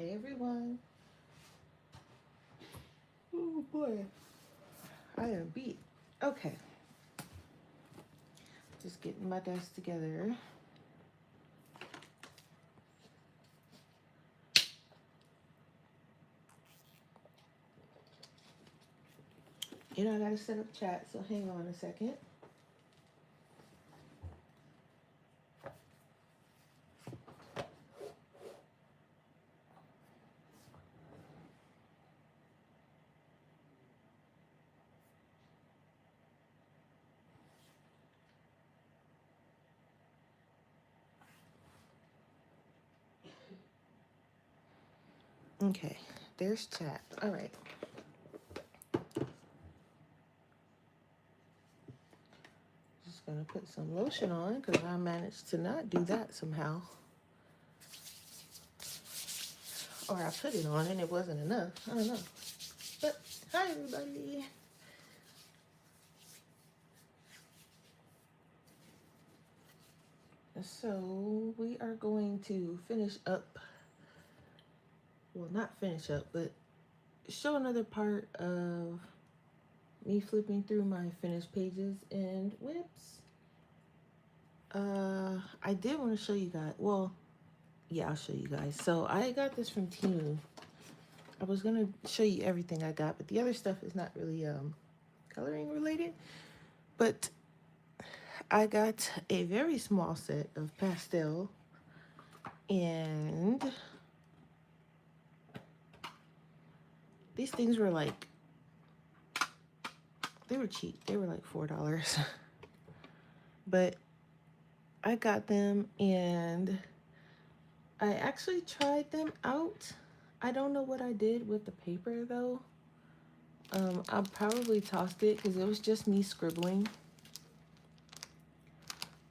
Hey everyone. Oh boy, I am beat. Okay, just getting my desk together. You know, I gotta set up chat, so hang on a second. Okay, there's chat. All right. Just gonna put some lotion on because I managed to not do that somehow. Or I put it on and it wasn't enough. I don't know. But hi everybody. So we are going to finish up. Well, not finish up, but show another part of me flipping through my finished pages and whips. I did want to show you guys. Well, yeah, I'll show you guys. So I got this from Temu. I was gonna show you everything I got, but the other stuff is not really coloring related. But I got a very small set of pastel, and these things were like, they were cheap. They were like $4. But I got them and I actually tried them out. I don't know what I did with the paper though. I probably tossed it because it was just me scribbling.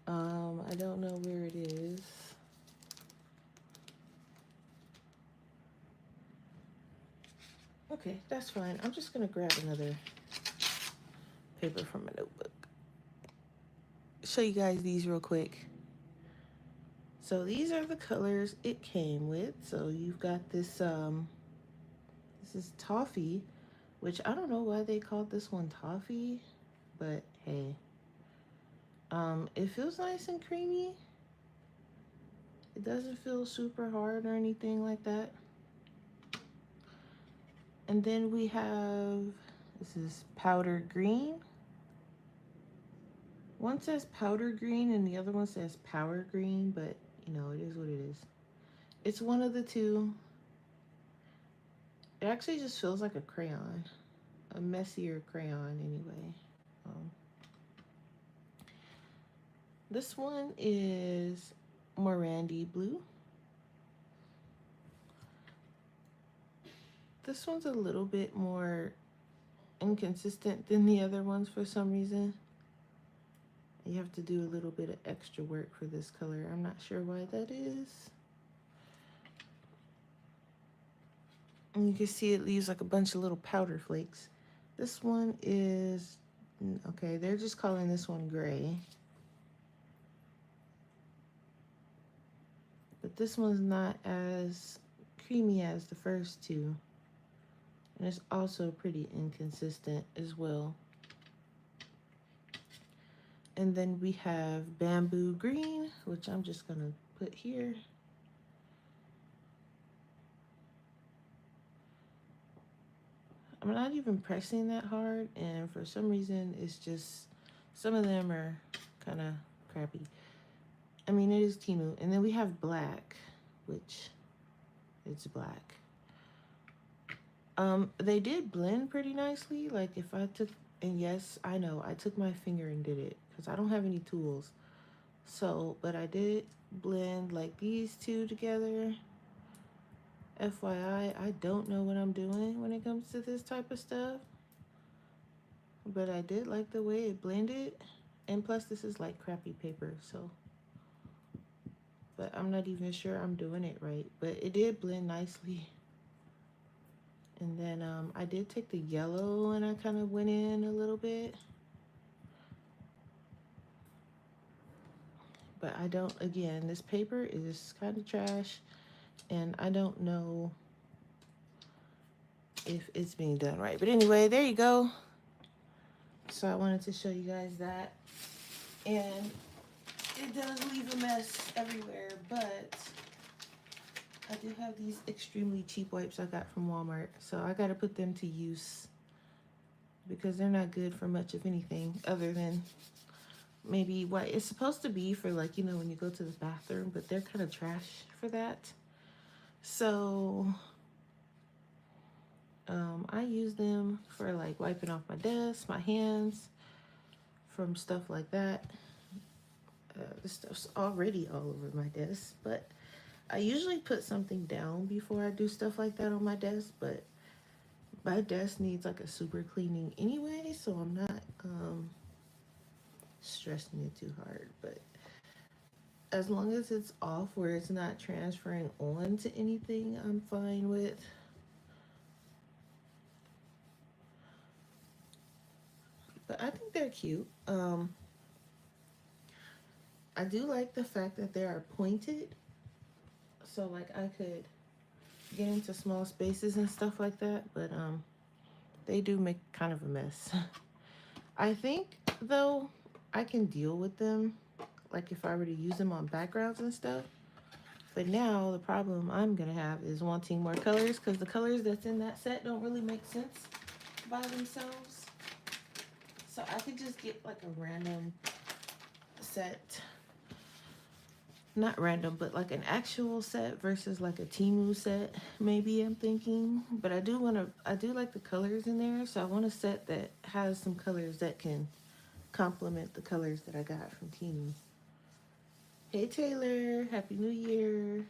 I don't know where it is. Okay, that's fine. I'm just gonna grab another paper from a notebook. Show you guys these real quick. So these are the colors it came with. So you've got this, this is toffee, which I don't know why they called this one toffee, but hey. It feels nice and creamy. It doesn't feel super hard or anything like that. And then we have, this is powder green. One says powder green and the other one says power green, but you know, it is what it is. It's one of the two. It actually just feels like a crayon, a messier crayon anyway. This one is Morandy blue. This one's a little bit more inconsistent than the other ones for some reason. You have to do a little bit of extra work for this color. I'm not sure why that is. And you can see it leaves like a bunch of little powder flakes. This one is, okay, they're just calling this one gray. But this one's not as creamy as the first two. And it's also pretty inconsistent as well. And then we have bamboo green, which I'm just gonna put here. I'm not even pressing that hard, and for some reason it's just, some of them are kind of crappy. I mean, it is Temu. And then we have black, which it's black. They did blend pretty nicely. Like if I took, and yes, I know, I took my finger and did it because I don't have any tools. So, but I did blend like these two together. FYI, I don't know what I'm doing when it comes to this type of stuff. But I did like the way it blended. And plus this is like crappy paper, so. But I'm not even sure I'm doing it right. But it did blend nicely. And then I did take the yellow and I kind of went in a little bit. But I don't, again, this paper is kind of trash. and I don't know if it's being done right. But anyway, there you go. So I wanted to show you guys that. And it does leave a mess everywhere, but I do have these extremely cheap wipes I got from Walmart. So I got to put them to use because they're not good for much of anything other than maybe what it's supposed to be for, like, you know, when you go to the bathroom, but they're kind of trash for that. So I use them for like wiping off my desk, my hands, from stuff like that. This stuff's already all over my desk, but I usually put something down before I do stuff like that on my desk, but my desk needs like a super cleaning anyway, so I'm not stressing it too hard. But as long as it's off where it's not transferring on to anything, I'm fine with. But I think they're cute. I do like the fact that they are pointed, so like I could get into small spaces and stuff like that, but they do make kind of a mess. I think though I can deal with them, like if I were to use them on backgrounds and stuff. But now the problem I'm gonna have is wanting more colors, because the colors that's in that set don't really make sense by themselves. So I could just get like a random set, not random, but like an actual set versus like a Temu set, maybe, I'm thinking. But I do like the colors in there, so I want a set that has some colors that can complement the colors that I got from Temu. Hey Taylor, Happy New Year.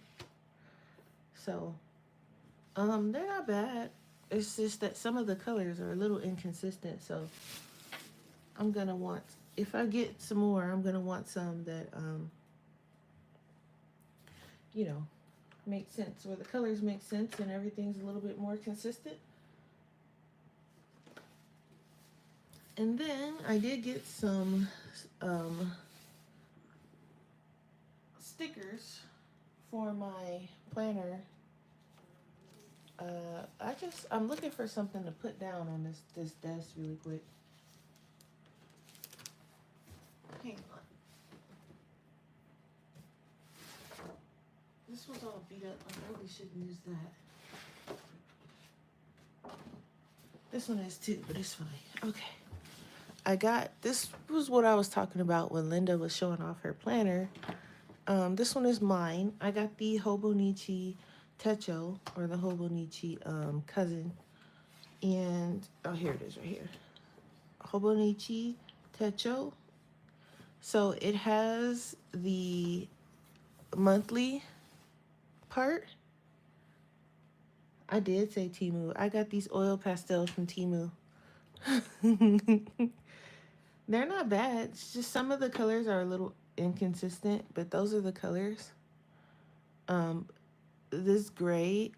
So, they're not bad. It's just that some of the colors are a little inconsistent, so I'm gonna want, if I get some more, I'm gonna want some that you know, make sense, where the colors make sense and everything's a little bit more consistent. And then I did get some stickers for my planner. I'm looking for something to put down on this desk really quick. Hang on. This one's all beat up. I probably shouldn't use that. This one is too, but it's fine. Okay. This was what I was talking about when Linda was showing off her planner. This one is mine. I got the Hobonichi Techo, or the Hobonichi cousin. And, oh, here it is right here. Hobonichi Techo. So it has the monthly part. I did say Temu. I got these oil pastels from Temu. They're not bad. It's just some of the colors are a little inconsistent, but those are the colors. Um, this gray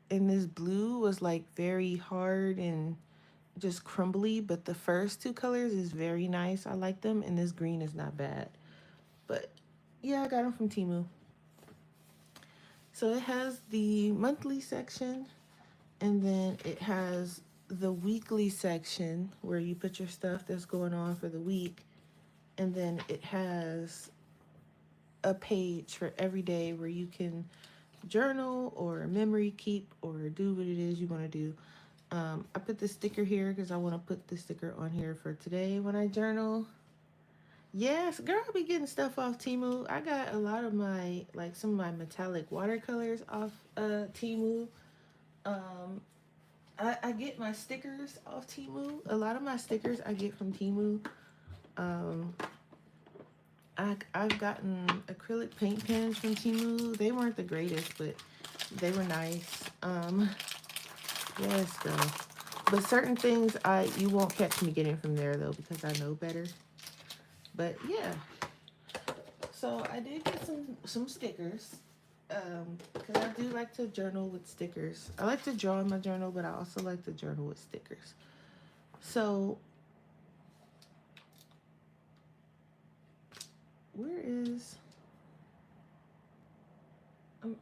and this blue was like very hard and just crumbly, but the first two colors is very nice. I like them, and this green is not bad. But yeah, I got them from Temu. So it has the monthly section, and then it has the weekly section where you put your stuff that's going on for the week. And then it has a page for every day where you can journal or memory keep or do what it is you want to do. I put this sticker here because I want to put this sticker on here for today when I journal. Yes, girl, I'll be getting stuff off Temu. I got a lot of my, like some of my metallic watercolors off Temu. Um, I get my stickers off Temu. A lot of my stickers I get from Temu. Um, I've gotten acrylic paint pens from Temu. They weren't the greatest, but they were nice. Yes, girl. But certain things you won't catch me getting from there though, because I know better. But yeah. So I did get some stickers. Because I do like to journal with stickers. I like to draw in my journal, but I also like to journal with stickers. So where is,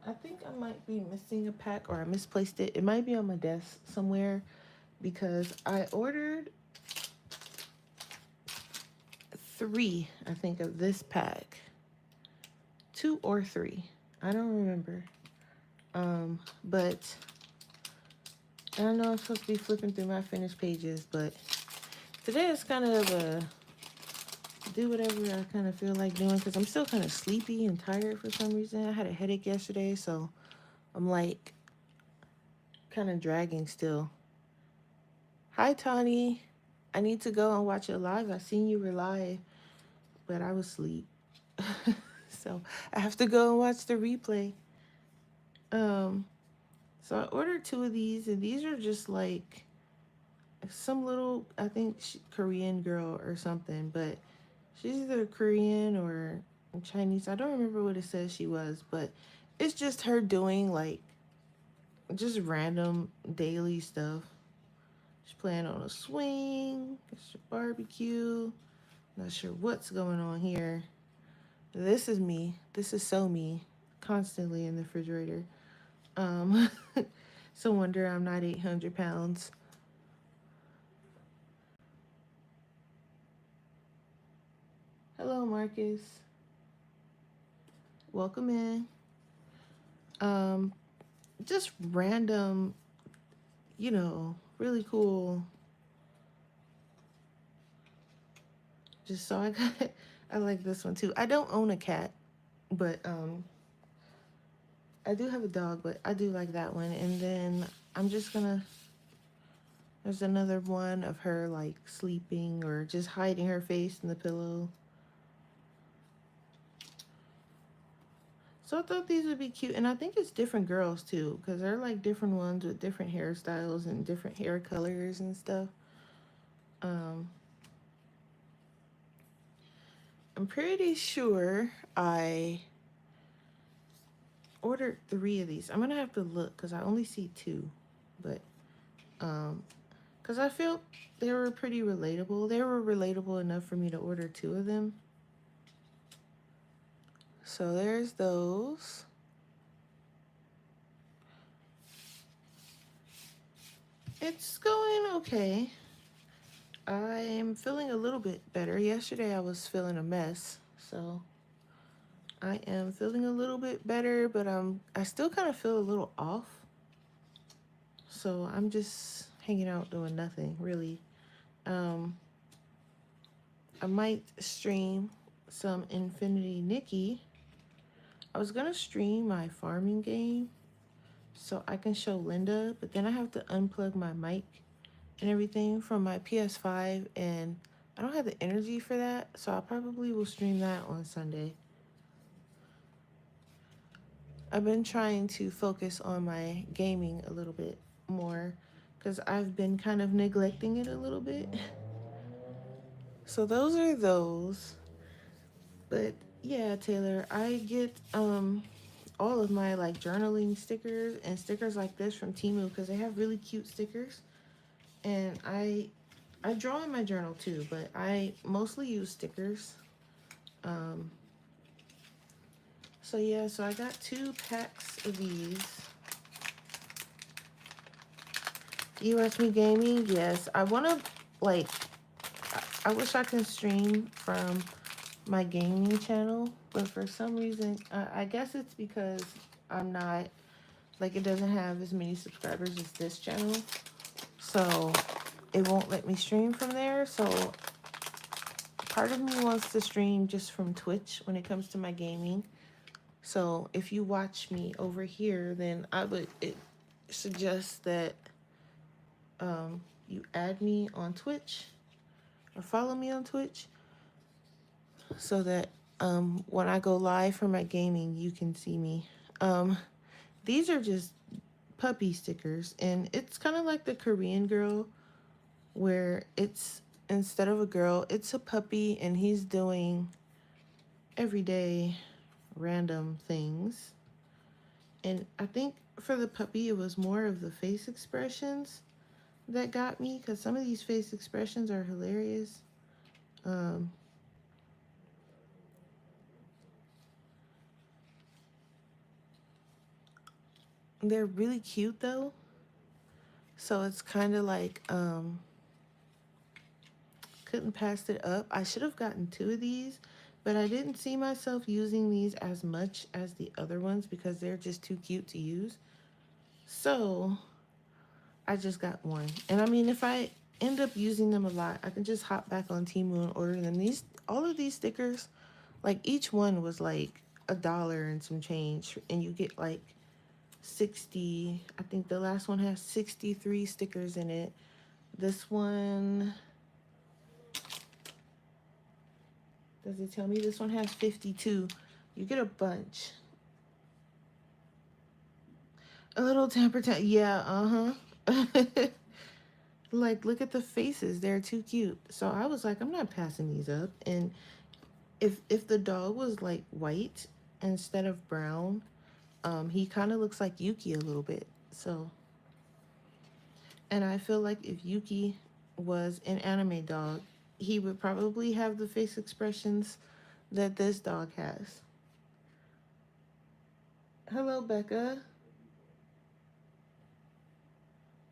I think I might be missing a pack, or I misplaced it. It might be on my desk somewhere because I ordered 3, I think, of this pack. 2 or 3. I don't remember. But I don't know, I'm supposed to be flipping through my finished pages, but today is kind of a do whatever I kind of feel like doing because I'm still kind of sleepy and tired for some reason. I had a headache yesterday, so I'm like kind of dragging still. Hi, Tawny. I need to go and watch it live. I seen you were live, but I was asleep. So I have to go and watch the replay. So I ordered 2 of these, and these are just like some little, I think, Korean girl or something, but she's either Korean or Chinese. I don't remember what it says she was, but it's just her doing like just random daily stuff. She's playing on a swing, it's a barbecue. Not sure what's going on here. This is me. This is so me. Constantly in the refrigerator. So wonder I'm not 800 pounds. Hello, Marcus. Welcome in. Just random, really cool. Just so I got, I like this one too. I don't own a cat, but I do have a dog, but I do like that one. And then I'm just gonna, there's another one of her like sleeping or just hiding her face in the pillow. So I thought these would be cute. And I think it's different girls too, because they're like different ones with different hairstyles and different hair colors and stuff. Um, I'm pretty sure I ordered 3 of these. I'm gonna have to look because I only see 2, but because I feel they were pretty relatable. They were relatable enough for me to order 2 of them. So there's those. It's going okay. I'm feeling a little bit better. Yesterday I was feeling a mess, so I am feeling a little bit better, but I still kind of feel a little off. So I'm just hanging out doing nothing really. I might stream some Infinity Nikki. I was gonna stream my farming game so I can show Linda, but then I have to unplug my mic and everything from my PS5, and I don't have the energy for that, so I probably will stream that on Sunday. I've been trying to focus on my gaming a little bit more because I've been kind of neglecting it a little bit. So those are those. But yeah, Taylor, I get all of my like journaling stickers and stickers like this from Temu because they have really cute stickers. And I draw in my journal too, but I mostly use stickers. So yeah, so I got 2 packs of these. You watch me gaming? Yes. I wanna like I wish I could stream from my gaming channel, but for some reason I guess it's because I'm not like it doesn't have as many subscribers as this channel, so it won't let me stream from there. So part of me wants to stream just from Twitch when it comes to my gaming. So if you watch me over here, then I would suggest that you add me on Twitch or follow me on Twitch so that when I go live for my gaming, you can see me. These are just puppy stickers, and it's kind of like the Korean girl where it's instead of a girl, it's a puppy, and he's doing everyday random things. And I think for the puppy, it was more of the face expressions that got me because some of these face expressions are hilarious. They're really cute though. So it's kind of like, couldn't pass it up. I should have gotten two of these, but I didn't see myself using these as much as the other ones because they're just too cute to use. So I just got one. And I mean, if I end up using them a lot, I can just hop back on Temu and order them. All of these stickers, like each one was like $1 and some change, and you get like 60. I think the last one has 63 stickers in it. This one, does it tell me? This one has 52. You get a bunch. A little temper tantrum. Yeah, uh-huh. Like, look at the faces. They're too cute. So I was like, I'm not passing these up. And if the dog was like white instead of brown, he kind of looks like Yuki a little bit. So, and I feel like if Yuki was an anime dog, he would probably have the face expressions that this dog has. Hello, Becca.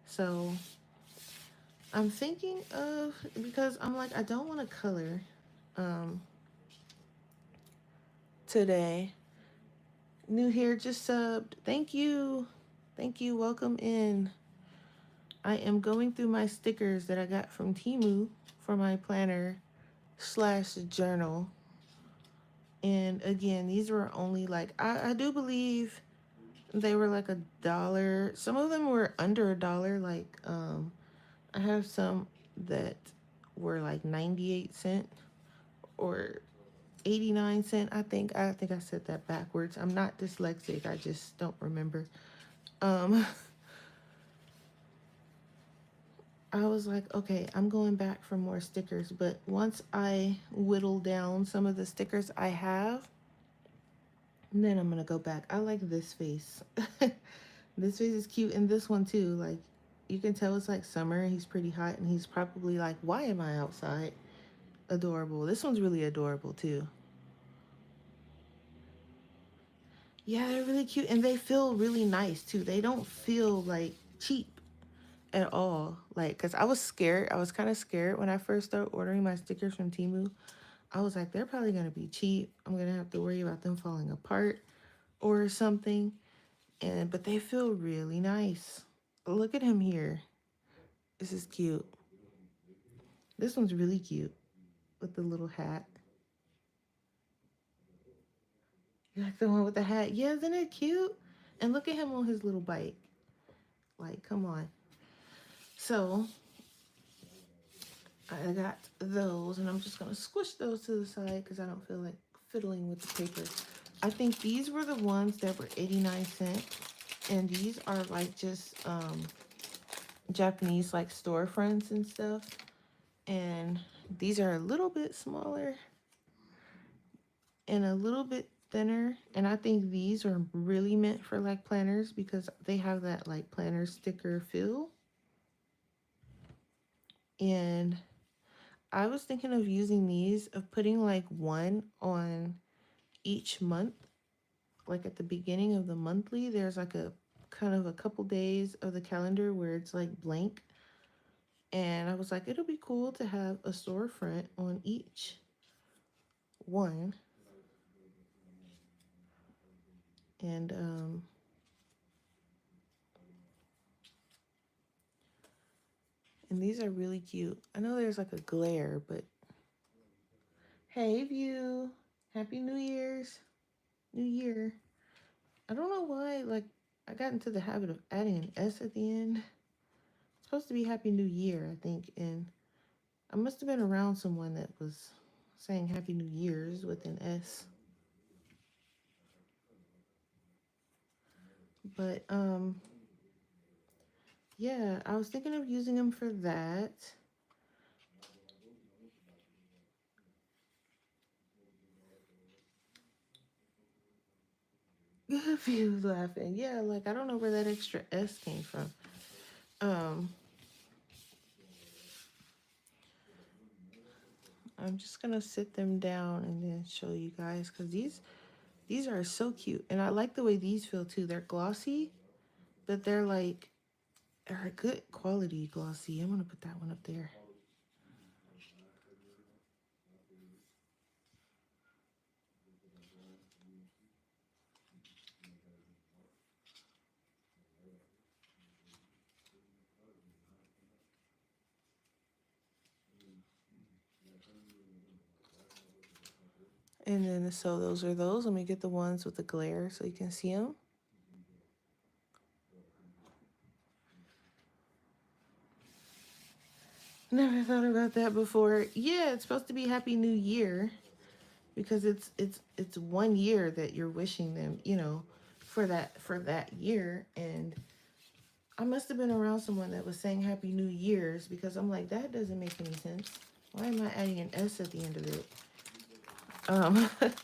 So I'm thinking of, because I'm like, I don't want to color um, today. New here, just subbed. Thank you. Thank you. Welcome in. I am going through my stickers that I got from Temu for my planner slash journal. And again, these were only like, I do believe they were like $1. Some of them were under $1. Like, I have some that were like 98 cents or 89 cents. I think I said that backwards. I'm not dyslexic. I just don't remember. Um, I was like, okay, I'm going back for more stickers. But once I whittle down some of the stickers I have, then I'm gonna go back. I like this face. This face is cute, and this one too. Like, you can tell it's like summer. He's pretty hot, and he's probably like, why am I outside? Adorable. This one's really adorable too. Yeah, they're really cute, and they feel really nice too. They don't feel like cheap at all. Like, cause I was scared. I was kind of scared when I first started ordering my stickers from Temu. I was like, they're probably gonna be cheap. I'm gonna have to worry about them falling apart or something. But they feel really nice. Look at him here. This is cute. This one's really cute with the little hat. You like the one with the hat? Yeah, isn't it cute? And look at him on his little bike. Like, come on. So I got those, and I'm just gonna squish those to the side because I don't feel like fiddling with the paper. I think these were the ones that were 89 cents, and these are like just Japanese like storefronts and stuff. And these are a little bit smaller and a little bit thinner. And I think these are really meant for like planners because they have that like planner sticker feel. And I was thinking of using these, of putting like one on each month. Like at the beginning of the monthly, there's like a kind of a couple days of the calendar where it's like blank. And I was like, it'll be cool to have a storefront on each one. And and these are really cute. I know there's like a glare, but hey, View, Happy New Year's, New Year. I don't know why, like, I got into the habit of adding an S at the end. It's supposed to be Happy New Year, I think, and I must have been around someone that was saying Happy New Year's with an S. But yeah, I was thinking of using them for that. View laughing. Yeah, like I don't know where that extra S came from. Um, I'm just gonna sit them down and then show you guys because these are so cute, and I like the way these feel too. They're glossy, but they're like, are a good quality glossy. I'm gonna put that one up there. And then, so those are those. Let me get the ones with the glare so you can see them. Never thought about that before. Yeah, it's supposed to be Happy New Year because it's 1 year that you're wishing them, for that year. And I must have been around someone that was saying Happy New Year's because I'm like, that doesn't make any sense. Why am I adding an S at the end of it? But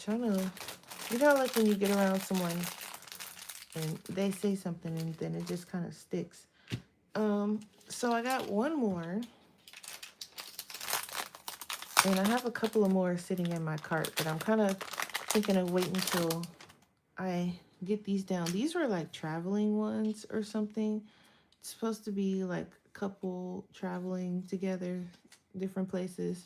y'all know, like when you get around someone and they say something and then it just kind of sticks. So I got one more, and I have a couple of more sitting in my cart, but I'm kind of thinking of waiting until I get these down. These were like traveling ones or something. It's supposed to be like a couple traveling together, different places.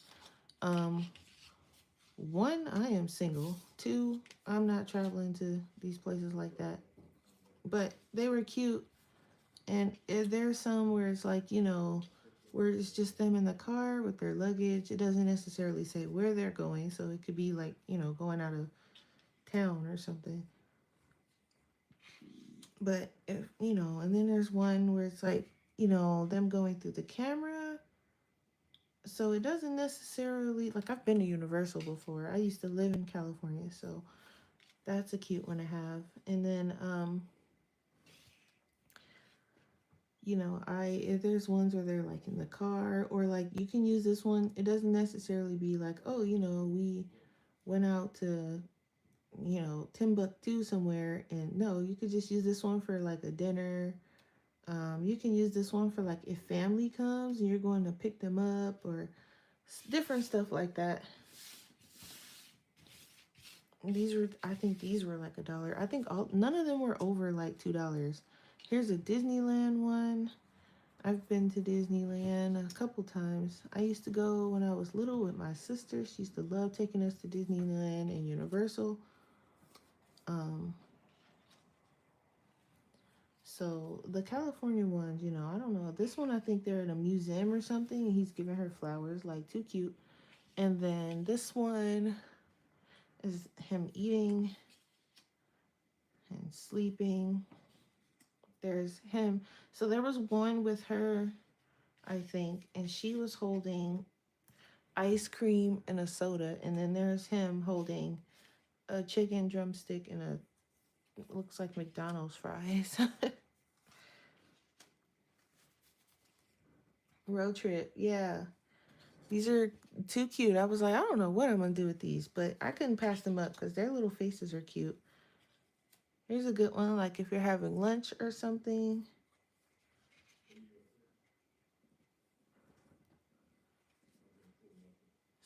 One, I am single. Two, I'm not traveling to these places like that. But they were cute. And there's some where it's like, where it's just them in the car with their luggage. It doesn't necessarily say where they're going. So it could be like, going out of town or something. But, and then there's one where it's like, them going through the camera. So it doesn't necessarily, like, I've been to Universal before. I used to live in California. So that's a cute one to have. And then, if there's ones where they're like in the car, or like you can use this one. It doesn't necessarily be like, oh, we went out to, Timbuktu somewhere, and no, you could just use this one for like a dinner. You can use this one for like if family comes and you're going to pick them up, or different stuff like that. I think these were like $1. I think none of them were over like $2. Here's a Disneyland one. I've been to Disneyland a couple times. I used to go when I was little with my sister. She used to love taking us to Disneyland and Universal. So the California ones, I don't know. This one, I think they're in a museum or something, and he's giving her flowers, like, too cute. And then this one is him eating and sleeping. There's him. So there was one with her, I think, and she was holding ice cream and a soda, and then there's him holding a chicken drumstick and looks like McDonald's fries. Road trip, yeah. These are too cute. I was like, I don't know what I'm gonna do with these, but I couldn't pass them up because their little faces are cute. Here's a good one, like if you're having lunch or something.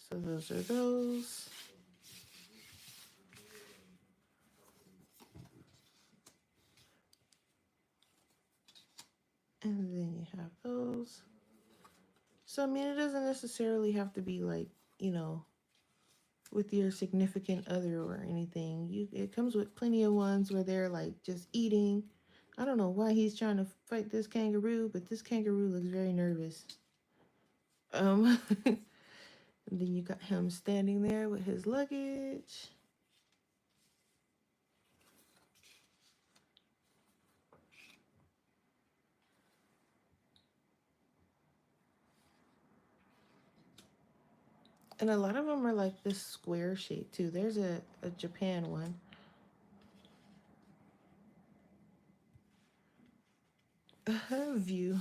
So those are those. And then you have those. So, I mean, it doesn't necessarily have to be like, with your significant other or anything. It comes with plenty of ones where they're like just eating. I don't know why he's trying to fight this kangaroo, but this kangaroo looks very nervous. And then you got him standing there with his luggage. And a lot of them are like this square shape too. There's a Japan one. View.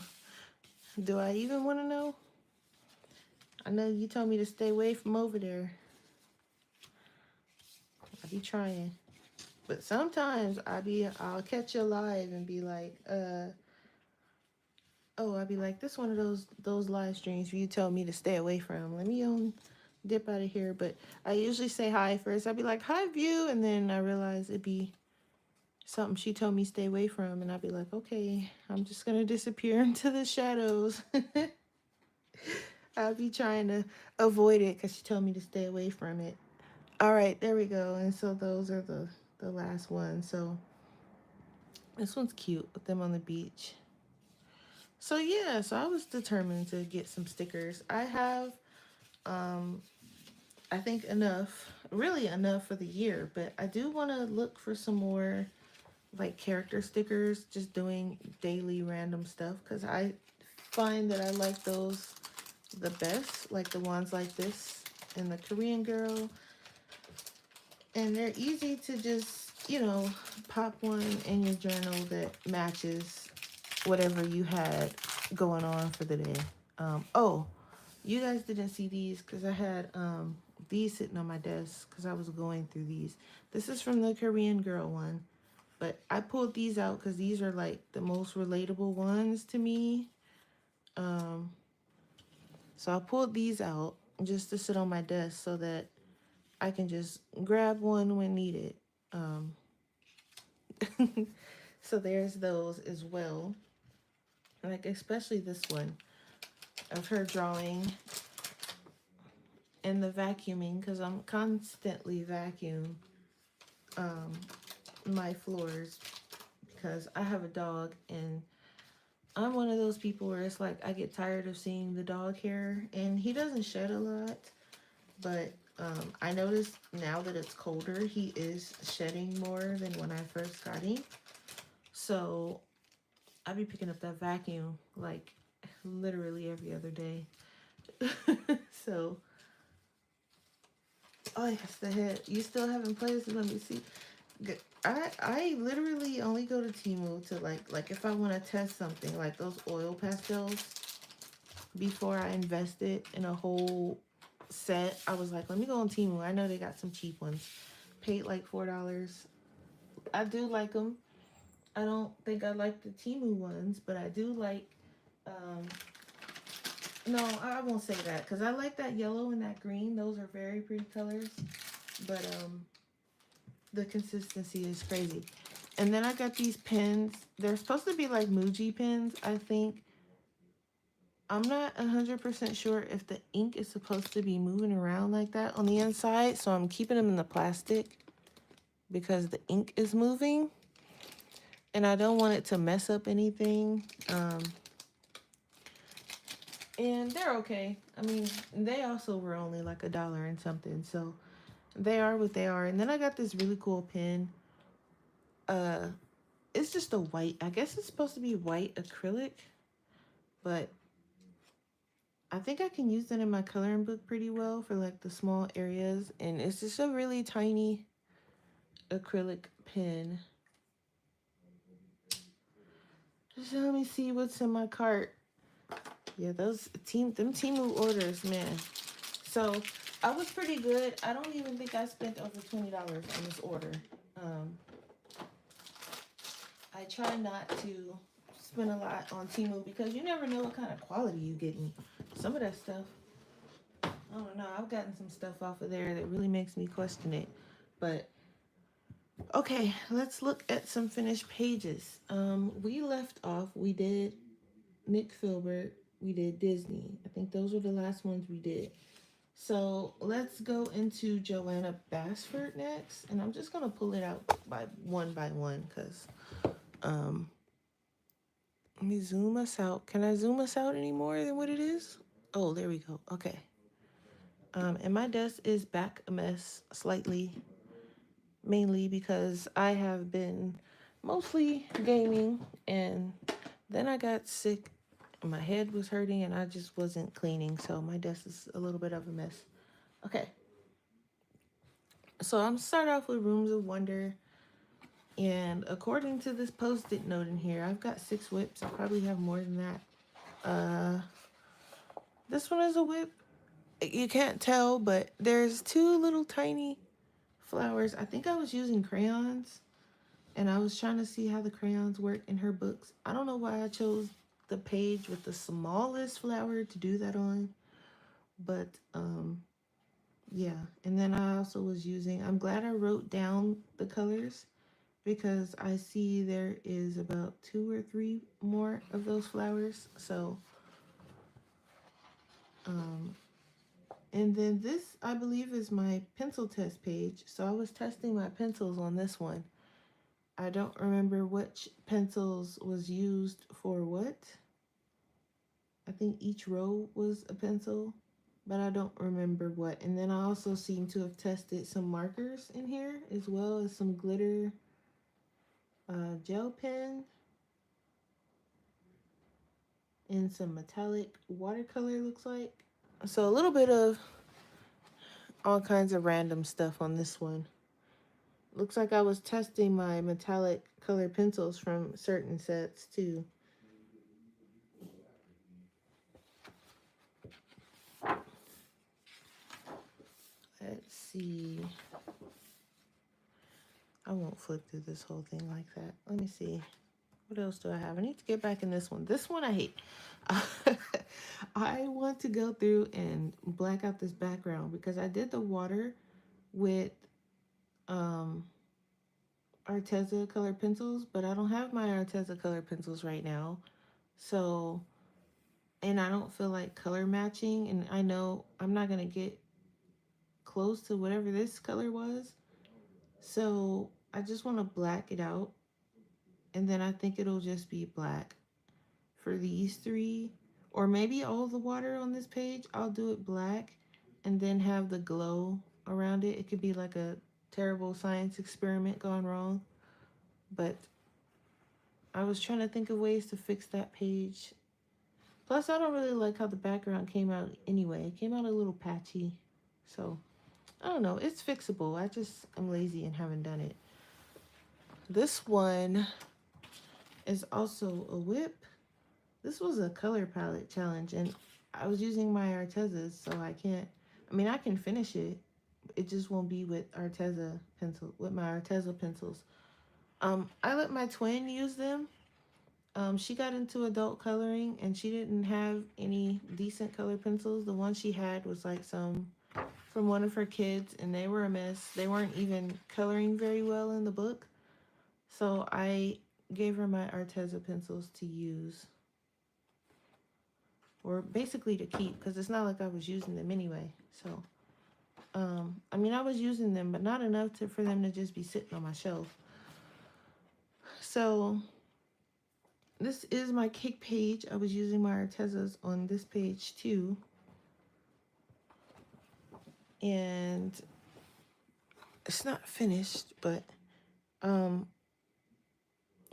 Do I even want to know? I know you told me to stay away from over there. I be trying. But sometimes I'll catch you live and be like, I'll be like, this one of those live streams where you tell me to stay away from. Let me dip out of here. But I usually say hi first. I'll be like, hi view, and then I realize it'd be something she told me stay away from, and I'd be like, okay, I'm just gonna disappear into the shadows. I'll be trying to avoid it because she told me to stay away from it. All right, there we go. And so those are the last ones. So this one's cute with them on the beach. So yeah, so I was determined to get some stickers. I have um I think enough, really enough for the year, but I do want to look for some more like character stickers, just doing daily random stuff because I find that I like those the best, like the ones like this and the Korean girl. And they're easy to just, pop one in your journal that matches whatever you had going on for the day. Oh, you guys didn't see these because I had these sitting on my desk because I was going through these. This is from the Korean girl one, but I pulled these out because these are like the most relatable ones to me. Um, so I pulled these out just to sit on my desk so that I can just grab one when needed. Um, so there's those as well. Like especially this one of her drawing and the vacuuming because I'm constantly vacuum um, my floors because I have a dog and I'm one of those people where it's like I get tired of seeing the dog hair and he doesn't shed a lot, but I noticed now that it's colder, he is shedding more than when I first got him. So I be picking up that vacuum like literally every other day. So, oh yes, the head. You still haven't played this? Let me see. I literally only go to Temu to like if I want to test something like those oil pastels before I invested in a whole set. I was like, let me go on Temu. I know they got some cheap ones. Paid like $4. I do like them. I don't think I like the Temu ones, but I do like. Um, no, I won't say that because I like that yellow and that green. Those are very pretty colors, but the consistency is crazy. And then I got these pens. They're supposed to be like Muji pens, I think. I'm not 100% sure if the ink is supposed to be moving around like that on the inside. So I'm keeping them in the plastic because the ink is moving. And I don't want it to mess up anything. And they're okay. I mean, they also were only like $1 and something. So they are what they are. And then I got this really cool pen. Uh, it's just a white. I guess it's supposed to be white acrylic, but I think I can use that in my coloring book pretty well for like the small areas. And it's just a really tiny acrylic pen. So let me see what's in my cart. Yeah, them Temu orders, man. So I was pretty good. I don't even think I spent over $20 on this order. Um, I try not to spend a lot on Temu because you never know what kind of quality you getting. Some of that stuff, I don't know. I've gotten some stuff off of there that really makes me question it. But okay, let's look at some finished pages. We left off. We did Nick Filbert. We did Disney. I think those were the last ones we did. So let's go into Joanna Basford next, and I'm just gonna pull it out by one because let me zoom us out. Can I zoom us out any more than what it is? Oh, there we go. Okay. And my desk is back a mess slightly, mainly because I have been mostly gaming, and then I got sick. My head was hurting, and I just wasn't cleaning, so my desk is a little bit of a mess. Okay. So I'm start off with Rooms of Wonder. And according to this post-it note in here, I've got 6 whips. I probably have more than that. This one is a whip. You can't tell, but there's 2 little tiny flowers. I think I was using crayons, and I was trying to see how the crayons work in her books. I don't know why I chose the page with the smallest flower to do that on, but yeah. And then I also was using, I'm glad I wrote down the colors because I see there is about 2 or 3 more of those flowers. So, and then this, I believe, is my pencil test page. So I was testing my pencils on this one. I don't remember which pencils was used for what. I think each row was a pencil, but I don't remember what. And then I also seem to have tested some markers in here, as well as some glitter gel pen and some metallic watercolor, looks like. So a little bit of all kinds of random stuff on this one. Looks like I was testing my metallic color pencils from certain sets too. Let's see. I won't flip through this whole thing like that. Let me see. What else do I have? I need to get back in this one. This one I hate. I want to go through and black out this background because I did the water with Arteza color pencils, but I don't have my Arteza color pencils right now. So, and I don't feel like color matching, and I know I'm not going to get close to whatever this color was. So I just want to black it out, and then I think it'll just be black for these 3, or maybe all the water on this page. I'll do it black and then have the glow around it. It could be like a terrible science experiment gone wrong, but I was trying to think of ways to fix that page. Plus, I don't really like how the background came out anyway. It came out a little patchy. So, I don't know. It's fixable. I'm lazy and haven't done it. This one is also a whip. This was a color palette challenge, and I was using my Artezas, so I can finish it. It just won't be with my Arteza pencils. I let my twin use them. She got into adult coloring, and she didn't have any decent color pencils. The one she had was like some from one of her kids, and they were a mess. They weren't even coloring very well in the book. So I gave her my Arteza pencils to use, or basically to keep, because it's not like I was using them anyway. So, I was using them, but not enough for them to just be sitting on my shelf. So this is my cake page. I was using my Artezas on this page too. And it's not finished, but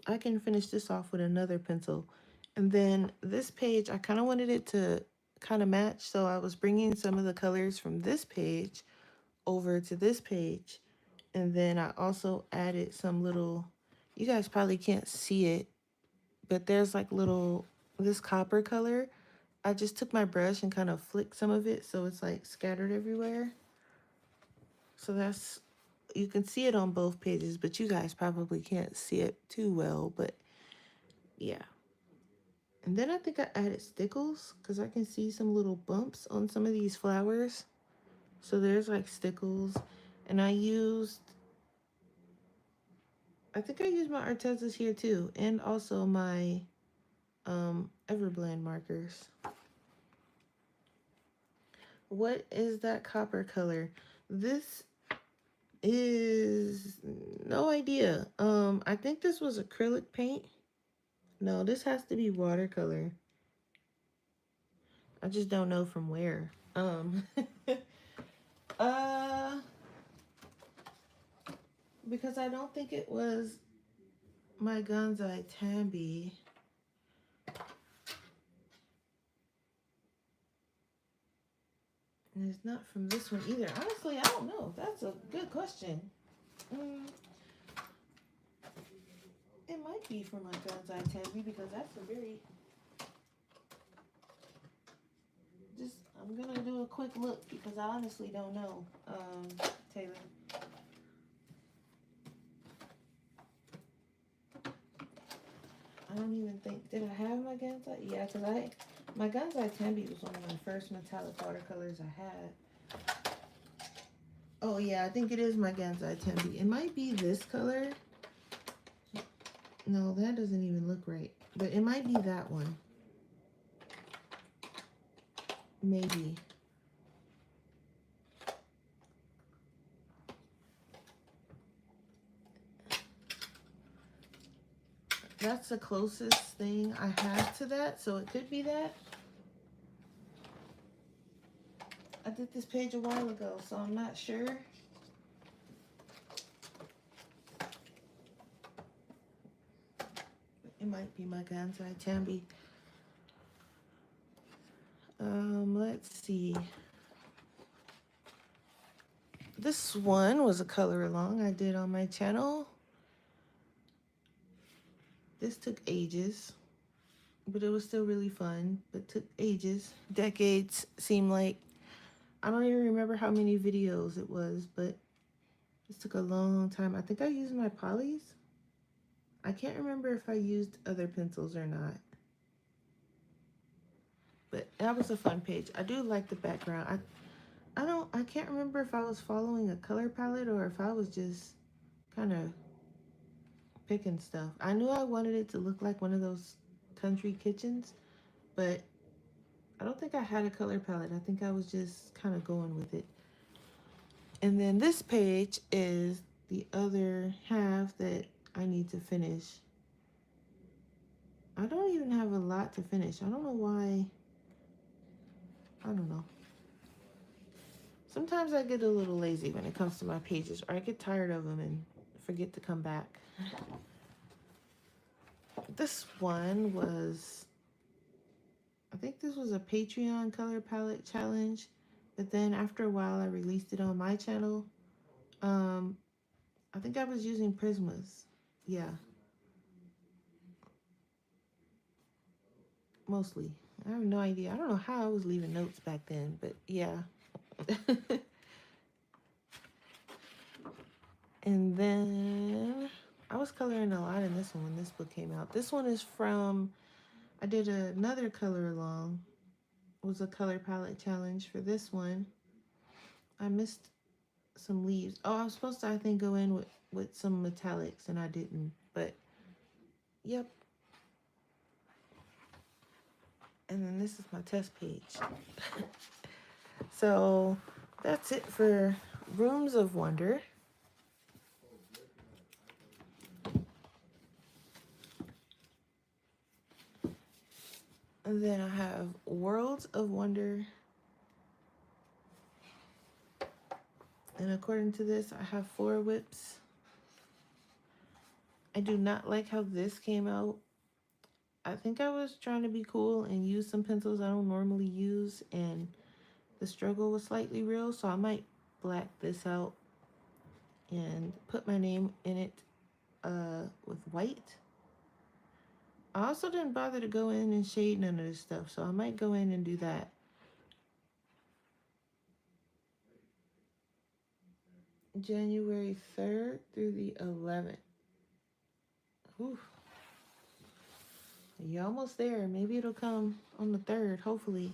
I can finish this off with another pencil. And then this page, I kind of wanted it to kind of match. So I was bringing some of the colors from this page over to this page. And then I also added some little, you guys probably can't see it, but there's like this copper color. I just took my brush and kind of flicked some of it so it's like scattered everywhere. So you can see it on both pages, but you guys probably can't see it too well, but yeah. And then I think I added stickles because I can see some little bumps on some of these flowers. So there's like stickles. And I think I used my Artezas here too, and also my Everblend markers. What is that copper color? This is no idea. I think this was acrylic paint. No, this has to be watercolor. I just don't know from where. Because I don't think it was my Gonzai Tambi. And it's not from this one either. Honestly, I don't know. That's a good question. It might be from my Gonzai Tambi because that's a very... I'm going to do a quick look because I honestly don't know, Taylor. I don't even think... Did I have my Gonzai? Yeah, because my Gonzai Tambi was one of my first metallic watercolors I had. Oh, yeah, I think it is my Gonzai Tambi. It might be this color. No, that doesn't even look right. But it might be that one. Maybe. That's the closest thing I have to that, so it could be that. I did this page a while ago, so I'm not sure. It might be my Gansai Tambi. Let's see. This one was a color along I did on my channel. This took ages, but it was still really fun, but took ages. Decades seemed like. I don't even remember how many videos it was, but this took a long time. I think I used my polys. I can't remember if I used other pencils or not. But that was a fun page. I do like the background. I can't remember if I was following a color palette or if I was just kind of picking stuff. I knew I wanted it to look like one of those country kitchens, but I don't think I had a color palette. I think I was just kind of going with it. And then this page is the other half that I need to finish. I don't even have a lot to finish. I don't know why. I don't know. Sometimes I get a little lazy when it comes to my pages, or I get tired of them and forget to come back. This one was, I think this was a Patreon color palette challenge, but then after a while I released it on my channel. I think I was using Prismas. Yeah. Mostly. I have no idea. I don't know how I was leaving notes back then, but yeah. And then I was coloring a lot in this one when this book came out. This one is from, I did another color along. It was a color palette challenge for this one. I missed some leaves. Oh, I was supposed to, I think, go in with some metallics, and I didn't. But, yep. And then this is my test page. So, that's it for Rooms of Wonder. And then I have Worlds of Wonder. And according to this, I have 4 whips. I do not like how this came out. I think I was trying to be cool and use some pencils I don't normally use, and the struggle was slightly real, so I might black this out and put my name in it with white. I also didn't bother to go in and shade none of this stuff, so I might go in and do that. January 3rd through the 11th. Whew. You're almost there. Maybe it'll come on the 3rd, hopefully.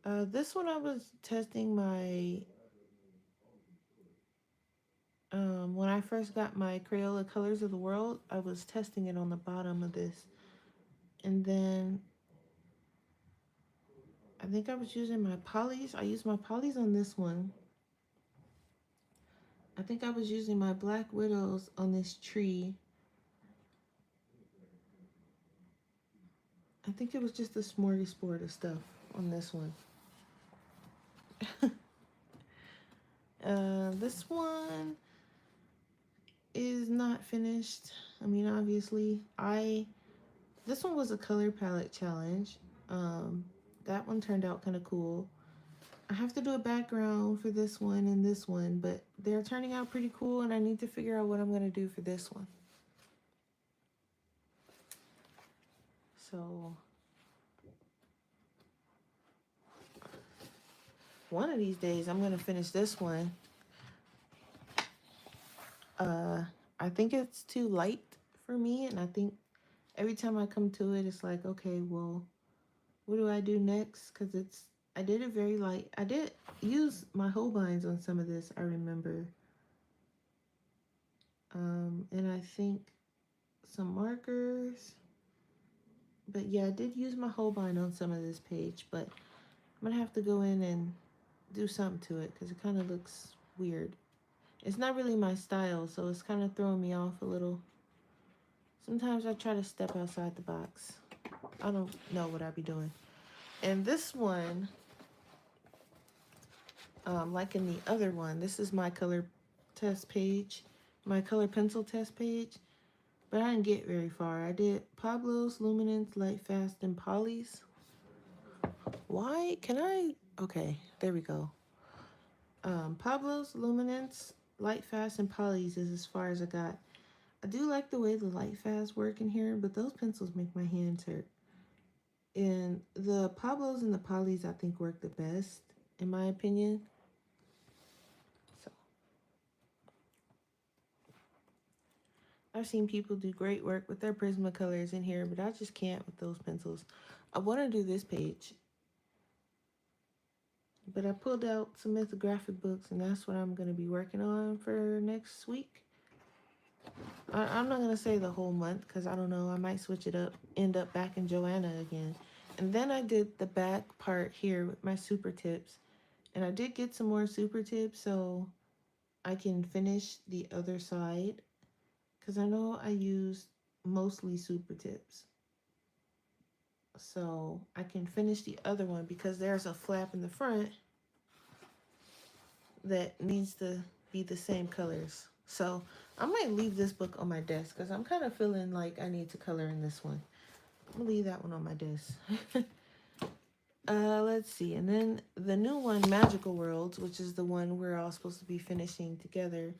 This one I was testing my, when I first got my Crayola Colors of the World, I was testing it on the bottom of this. And then I think I was using my polys. I used my polys on this one. I think I was using my Black Widows on this tree. I think it was just a smorgasbord of stuff on this one. This one is not finished. I mean, obviously, this one was a color palette challenge. That one turned out kind of cool. I have to do a background for this one and this one, but they're turning out pretty cool, and I need to figure out what I'm going to do for this one. So one of these days I'm going to finish this one. I think it's too light for me, and I think every time I come to it, it's like, okay, well, what do I do next? Because I did it very light. I did use my Holbeins on some of this, I remember. And I think some markers. But yeah, I did use my Holbein on some of this page, but I'm gonna have to go in and do something to it because it kind of looks weird. It's not really my style, so it's kind of throwing me off a little. Sometimes I try to step outside the box. I don't know what I be doing. And this one, like in the other one, this is my color test page, my color pencil test page, but I didn't get very far. I did Pablo's, Luminance, Light Fast, and Polly's. Why can I? Okay, there we go. Pablo's, Luminance, Light Fast, and Polly's is as far as I got. I do like the way the Light Fast work in here, but those pencils make my hands hurt. And the Pablo's and the Polly's I think work the best, in my opinion. So I've seen people do great work with their Prismacolors in here, but I just can't with those pencils. I want to do this page, but I pulled out some mythographic books, and that's what I'm going to be working on for next week. I'm not going to say the whole month because I don't know. I might switch it up, end up back in Joanna again. And then I did the back part here with my super tips. And I did get some more super tips so I can finish the other side. Because I know I used mostly super tips. So I can finish the other one because there's a flap in the front that needs to be the same colors. So I might leave this book on my desk because I'm kind of feeling like I need to color in this one. I'm gonna leave that one on my desk. Let's see. And then the new one, Magical Worlds, which is the one we're all supposed to be finishing together.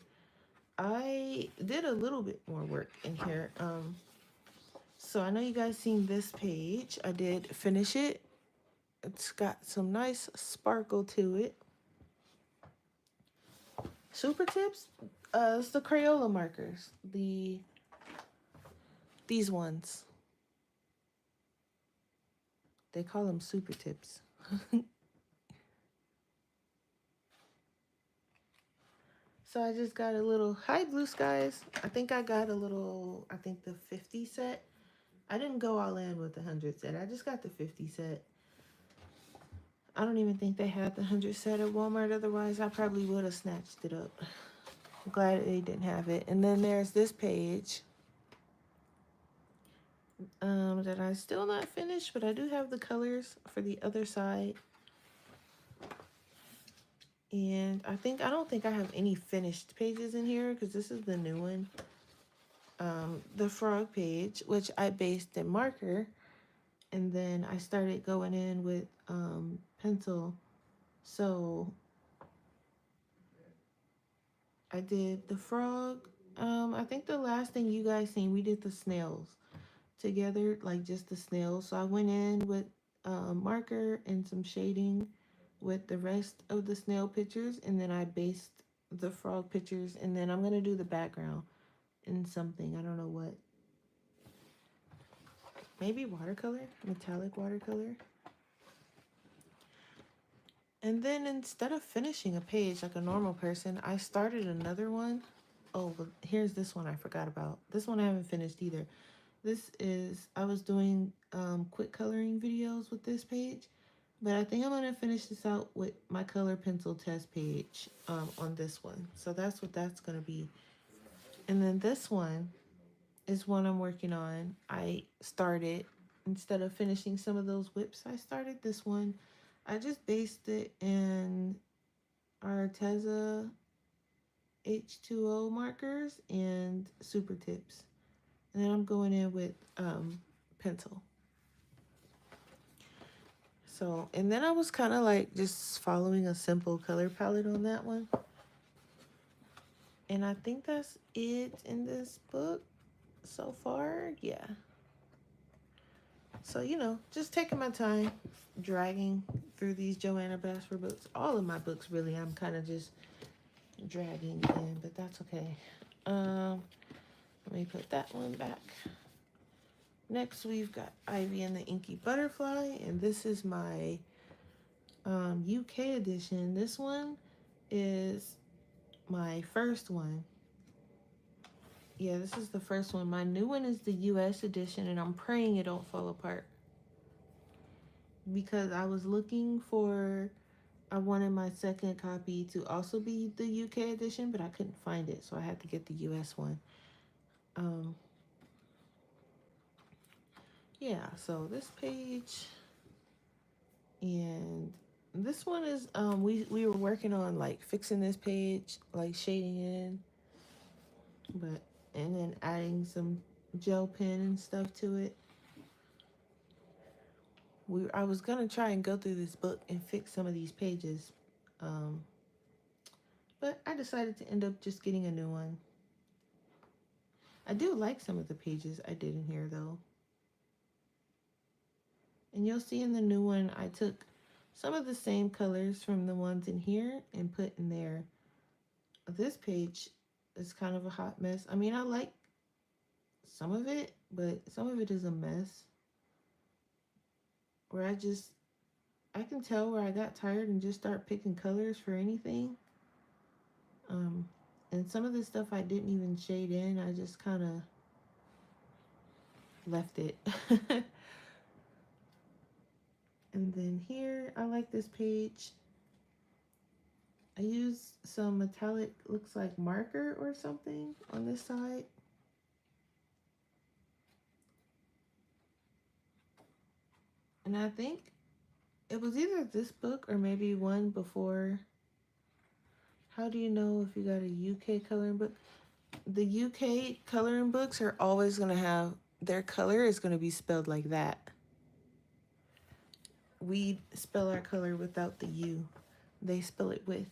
I did a little bit more work in here. So I know you guys seen this page. I did finish it. It's got some nice sparkle to it. Super tips. It's the Crayola markers. These ones. They call them super tips. So I just got a little, hi Blue Skies. I think I got a little, I think the 50 set. I didn't go all in with the 100 set. I just got the 50 set. I don't even think they had the 100 set at Walmart. Otherwise, I probably would have snatched it up. I'm glad they didn't have it. And then there's this page that I still not finished, but I do have the colors for the other side. And I don't think I have any finished pages in here because this is the new one. The frog page, which I based in marker. And then I started going in with pencil. So I did the frog. I think the last thing you guys seen, we did the snails together, like just the snails. So I went in with marker and some shading with the rest of the snail pictures, and then I based the frog pictures, and then I'm gonna do the background in something. I don't know what. Maybe watercolor, metallic watercolor. And then instead of finishing a page like a normal person, I started another one. Oh, but here's this one I forgot about. This one I haven't finished either. This is, I was doing quick coloring videos with this page, but I think I'm going to finish this out with my color pencil test page on this one. So that's what that's going to be. And then this one is one I'm working on. I started, instead of finishing some of those whips, I started this one. I just based it in Arteza H2O markers and super tips. And then I'm going in with pencil. So, and then I was kind of like just following a simple color palette on that one. And I think that's it in this book so far. Yeah. So, you know, just taking my time, dragging through these Joanna Basford books. All of my books, really, I'm kind of just dragging in, but that's okay. Let me put that one back. Next, we've got Ivy and the Inky Butterfly, and this is my UK edition. This one is my first one. Yeah, this is the first one. My new one is the US edition, and I'm praying it don't fall apart. Because I was looking for, I wanted my second copy to also be the UK edition, but I couldn't find it, so I had to get the US one. Um, yeah, so this page, and this one is, we were working on like fixing this page, like shading in, but, and then adding some gel pen and stuff to it. I was gonna try and go through this book and fix some of these pages, um, but I decided to end up just getting a new one. I do like some of the pages I did in here though. And you'll see in the new one, I took some of the same colors from the ones in here and put in there. This page is kind of a hot mess. I mean, I like some of it, but some of it is a mess. Where I can tell where I got tired and just start picking colors for anything. Um, and some of the stuff I didn't even shade in. I just kind of left it. And then here, I like this page. I use some metallic, looks like marker or something on this side. And I think it was either this book or maybe one before. How do you know if you got a UK coloring book? The UK coloring books are always going to have, their color is going to be spelled like that. We spell our color without the U. They spell it with.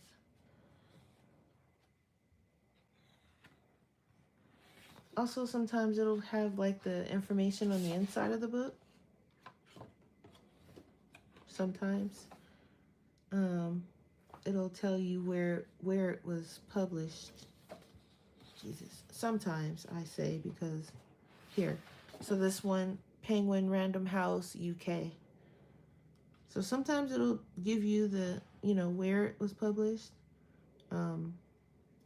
Also, sometimes it'll have like the information on the inside of the book. Sometimes. It'll tell you where it was published. Jesus. Sometimes I say, because here. So this one, Penguin Random House UK. So sometimes it'll give you the, where it was published.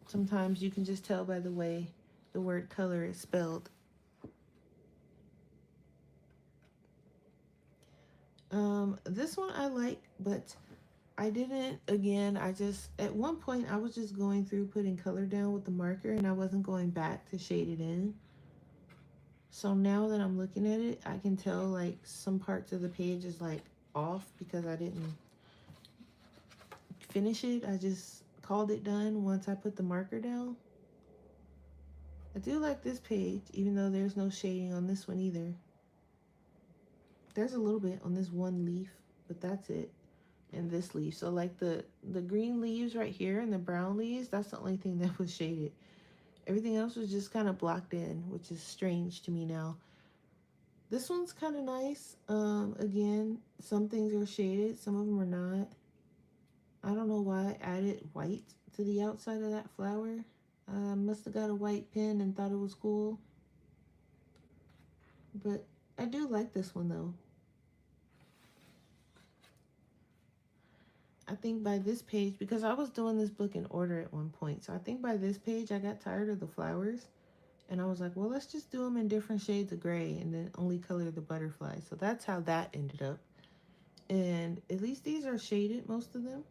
Sometimes you can just tell by the way the word color is spelled. This one I like, but I didn't, again, at one point I was just going through putting color down with the marker and I wasn't going back to shade it in. So now that I'm looking at it, I can tell like some parts of the page is like off because I didn't finish it. I just called it done once I put the marker down. I do like this page, even though there's no shading on this one either. There's a little bit on this one leaf, but that's it. And this leaf. So like the green leaves right here and the brown leaves, that's the only thing that was shaded. Everything else was just kind of blocked in, which is strange to me now. This one's kind of nice. Again, some things are shaded, some of them are not. I don't know why I added white to the outside of that flower. I must have got a white pen and thought it was cool. But I do like this one though. I think by this page, because I was doing this book in order at one point, so I think by this page I got tired of the flowers. And I was like, well, let's just do them in different shades of gray and then only color the butterflies. So that's how that ended up. And at least these are shaded, most of them.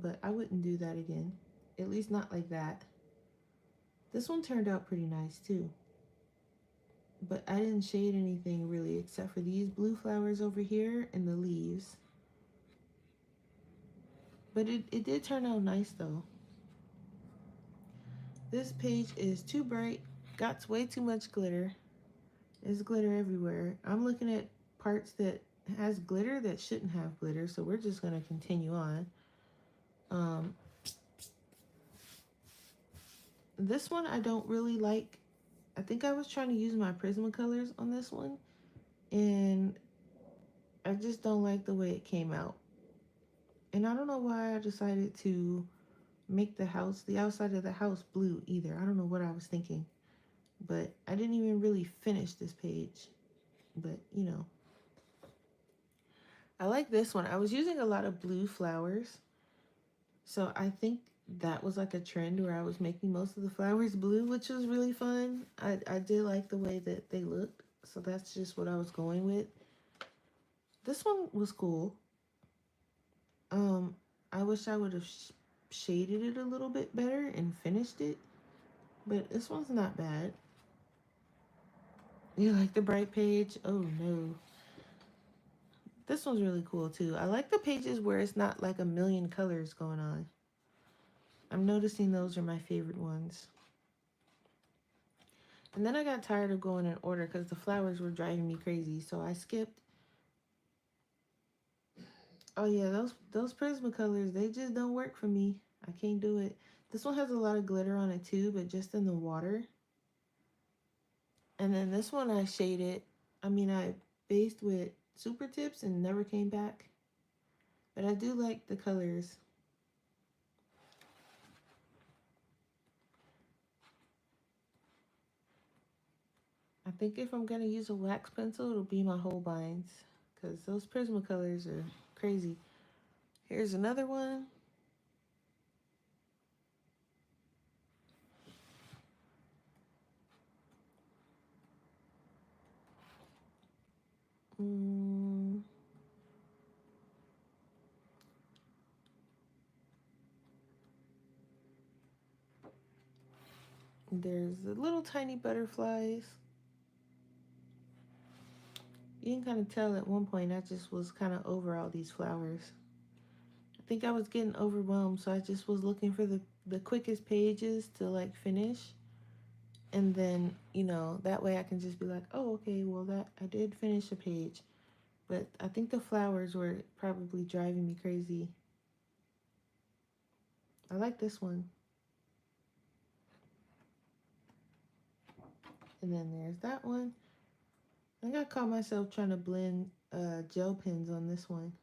But I wouldn't do that again. At least not like that. This one turned out pretty nice too. But I didn't shade anything really except for these blue flowers over here and the leaves. But it did turn out nice though. This page is too bright. Got way too much glitter. There's glitter everywhere. I'm looking at parts that has glitter that shouldn't have glitter, so we're just going to continue on. This one I don't really like. I think I was trying to use my Prismacolors on this one, and I just don't like the way it came out. And I don't know why I decided to make the outside of the house blue either. I don't know what I was thinking, but I didn't even really finish this page. But, I like this one. I was using a lot of blue flowers. So I think that was like a trend where I was making most of the flowers blue, which was really fun. I did like the way that they looked, so that's just what I was going with. This one was cool. Um, I wish I would have shaded it a little bit better and finished it, but this one's not bad. You like the bright page? Oh no. This one's really cool too. I like the pages where it's not like a million colors going on. I'm noticing those are my favorite ones. And then I got tired of going in order because the flowers were driving me crazy. So I skipped. Oh yeah, those Prismacolors, they just don't work for me. I can't do it. This one has a lot of glitter on it too, but just in the water. And then this one I shaded. I based with super tips and never came back. But I do like the colors. I think if I'm gonna use a wax pencil, it'll be my Holbeins, because those Prismacolors are crazy. Here's another one. Mm, there's the little tiny butterflies. You can kind of tell at one point I just was kind of over all these flowers. I think I was getting overwhelmed, so I just was looking for the quickest pages to like finish. And then, that way I can just be like, oh, okay, well, that I did finish a page. But I think the flowers were probably driving me crazy. I like this one. And then there's that one. I think I caught myself trying to blend gel pens on this one.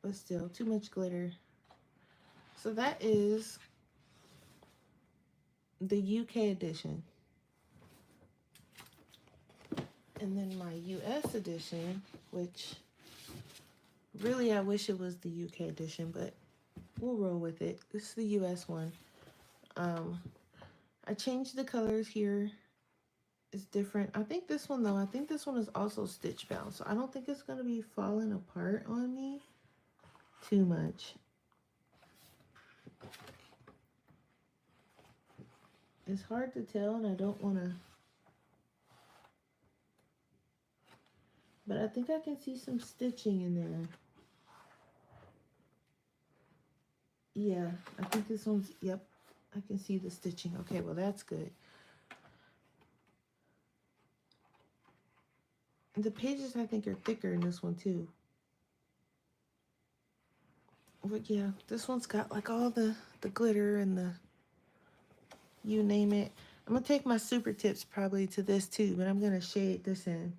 But still, too much glitter. So that is the UK edition. And then my US edition, which really I wish it was the UK edition, but we'll roll with it. This is the US one. I changed the colors here. It's different. I think this one though, I think this one is also stitch bound. So I don't think it's going to be falling apart on me too much. It's hard to tell and I don't want to, but I think I can see some stitching in there. Yeah, I think this one's, yep, I can see the stitching. Okay, well that's good. The pages I think are thicker in this one too. But yeah, this one's got like all the glitter and the, you name it. I'm gonna take my super tips probably to this too, but I'm gonna shade this in.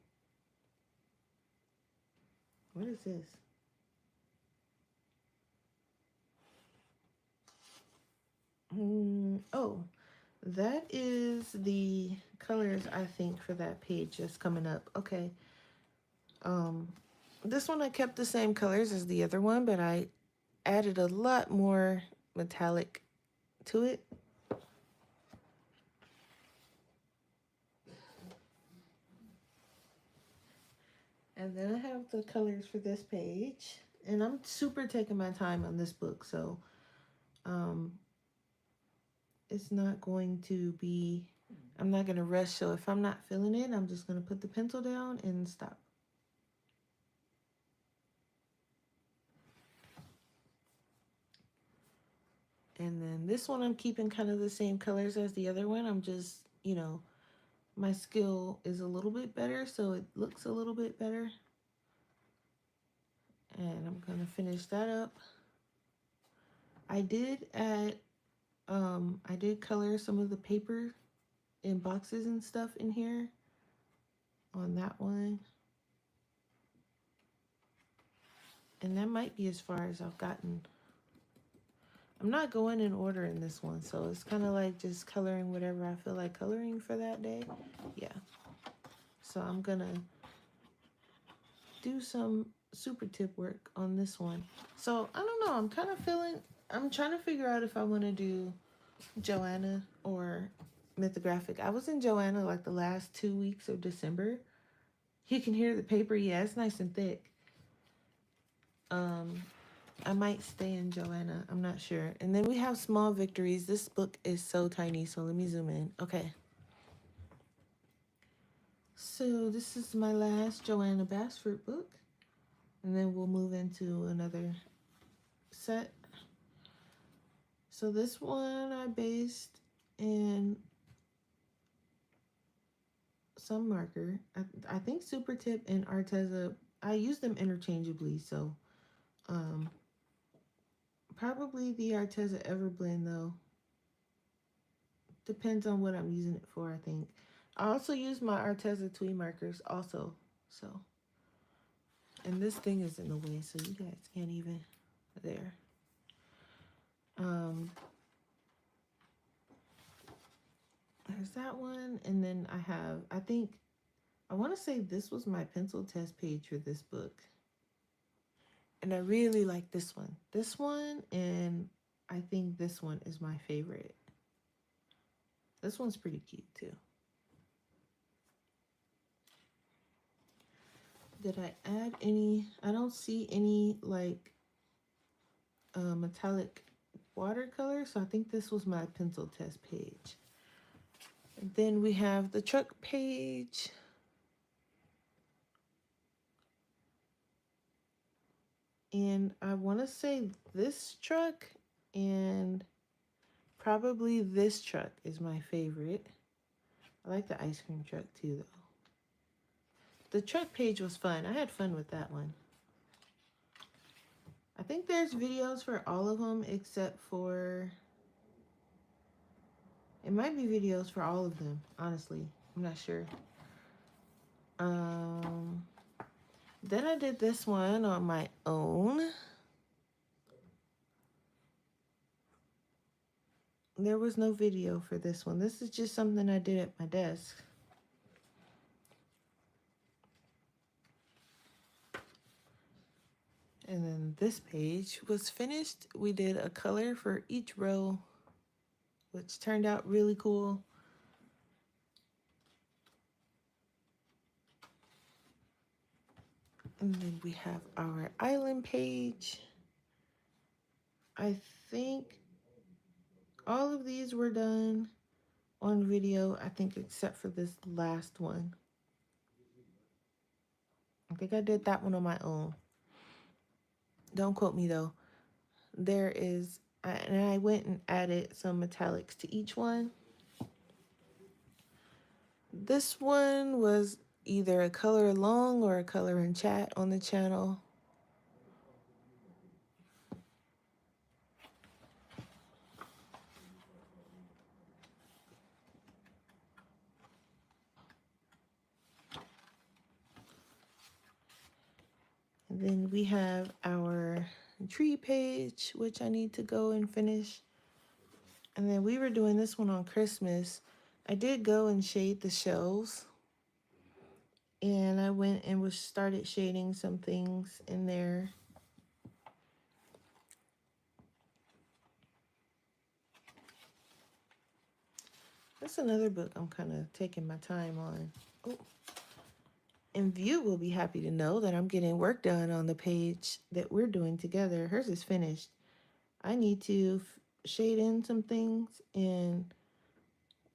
What is this? Oh, that is the colors I think for that page that's coming up. Okay. This one I kept the same colors as the other one, but I added a lot more metallic to it. And then I have the colors for this page. And I'm super taking my time on this book, so it's not going to be, I'm not going to rush. So if I'm not feeling it, I'm just going to put the pencil down and stop. And then this one I'm keeping kind of the same colors as the other one. I'm just, my skill is a little bit better, so it looks a little bit better. And I'm going to finish that up. I did add, I did color some of the paper in boxes and stuff in here on that one. And that might be as far as I've gotten. I'm not going in order in this one, so it's kind of like just coloring whatever I feel like coloring for that day. Yeah. So I'm going to do some super tip work on this one. So I don't know, I'm kind of feeling, I'm trying to figure out if I want to do Joanna or Mythographic. I was in Joanna like the last 2 weeks of December. You can hear the paper. Yeah, it's nice and thick. I might stay in Joanna. I'm not sure. And then we have Small Victories. This book is so tiny, so let me zoom in. Okay. So this is my last Joanna Bassford book. And then we'll move into another set. So this one I based in some marker. I think Super Tip and Arteza, I use them interchangeably. So probably the Arteza Everblend though. Depends on what I'm using it for, I think. I also use my Arteza Twee markers also. So, and this thing is in the way, so you guys can't even, there. There's that one. And then I have, I want to say this was my pencil test page for this book. And I really like this one. This one, and I think this one is my favorite. This one's pretty cute too. Did I add any? I don't see any like metallic watercolor, so I think this was my pencil test page. And then we have the truck page. And I want to say this truck and probably this truck is my favorite. I like the ice cream truck too, though. The truck page was fun. I had fun with that one. I think there's videos for all of them except for... It might be videos for all of them, honestly. I'm not sure. Then I did this one on my own. There was no video for this one. This is just something I did at my desk. And then this page was finished. We did a color for each row, which turned out really cool. And then we have our island page. I think all of these were done on video, I think, except for this last one. I think I did that one on my own. Don't quote me though. There is, and I went and added some metallics to each one. This one was either a color along or a color in chat on the channel. And then we have our tree page, which I need to go and finish. And then we were doing this one on Christmas. I did go and shade the shelves. And I went and started shading some things in there. That's another book I'm kind of taking my time on. Oh. And View will be happy to know that I'm getting work done on the page that we're doing together. Hers is finished. I need to shade in some things and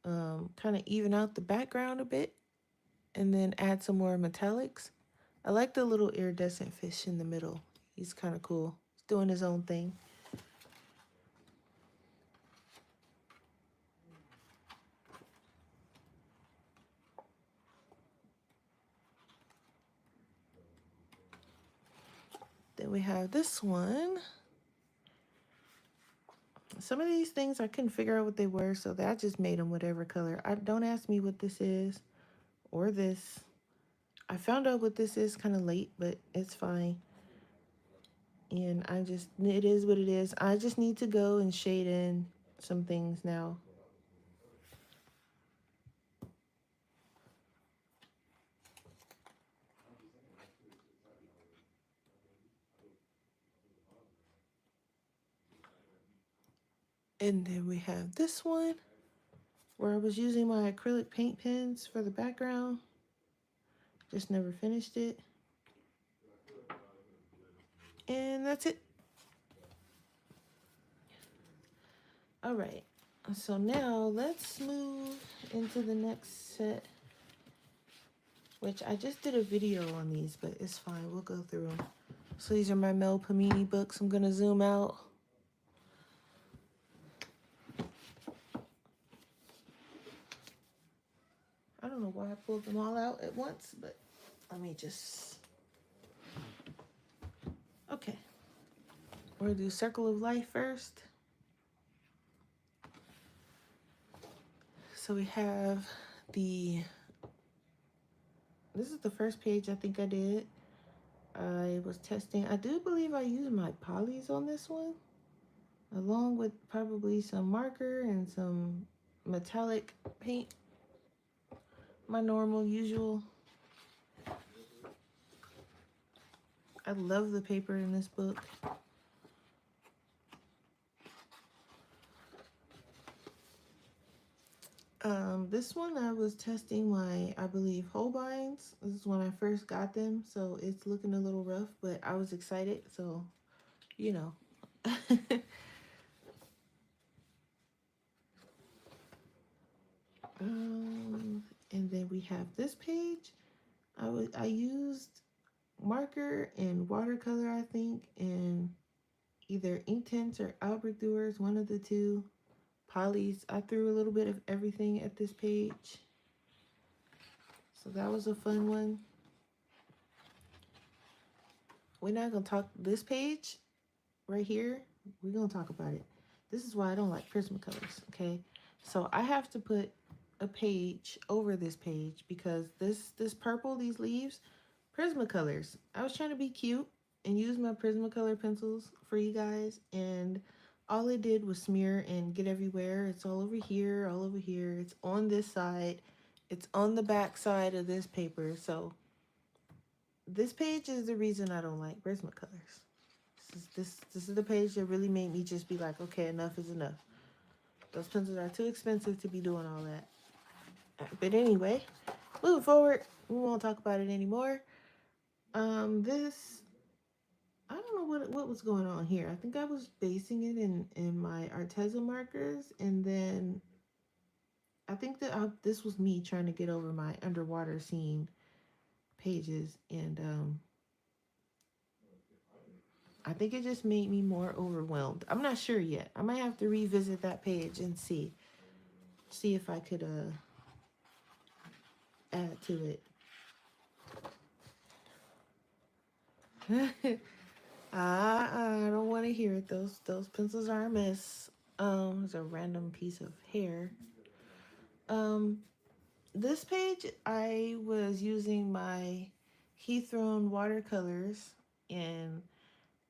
kind of even out the background a bit and then add some more metallics. I like the little iridescent fish in the middle. He's kind of cool. He's doing his own thing. Then we have this one. Some of these things I couldn't figure out what they were, so I just made them whatever color. Don't ask me what this is or this. I found out what this is kind of late, but it's fine. And it is what it is. I just need to go and shade in some things now. And then we have this one where I was using my acrylic paint pens for the background. Just never finished it. And that's it. All right. So now let's move into the next set, which I just did a video on these, but it's fine. We'll go through them. So these are my Mel Pamini books. I'm going to zoom out. I don't know why I pulled them all out at once, but let me just... Okay. We're going to do Circle of Life first. So we have this is the first page I think I did. I was testing. I do believe I used my polys on this one, along with probably some marker and some metallic paint. My normal, usual. I love the paper in this book. This one I was testing my, I believe, Holbeins. This is when I first got them, so it's looking a little rough, but I was excited, so, you know. And then we have this page. I used marker and watercolor, I think, and either ink tints or Albrecht Dürer, one of the two. Polys. I threw a little bit of everything at this page. So that was a fun one. We're not going to talk this page right here. We're going to talk about it. This is why I don't like Prismacolors, okay? So I have to put a page over this page because this purple, these leaves, Prismacolors. I was trying to be cute and use my Prismacolor pencils for you guys, and all it did was smear and get everywhere. It's all over here, all over here. It's on this side. It's on the back side of this paper. So this page is the reason I don't like Prismacolors. This is the page that really made me just be like, okay, enough is enough. Those pencils are too expensive to be doing all that. But anyway, moving forward, we won't talk about it anymore. This, I don't know what was going on here. I think I was basing it in my Arteza markers, and then I think that this was me trying to get over my underwater scene pages, and I think it just made me more overwhelmed. I'm not sure yet. I might have to revisit that page and see if I could add to it. I don't want to hear it. Those pencils are a mess. It's a random piece of hair. This page I was using my Heathrow watercolors, and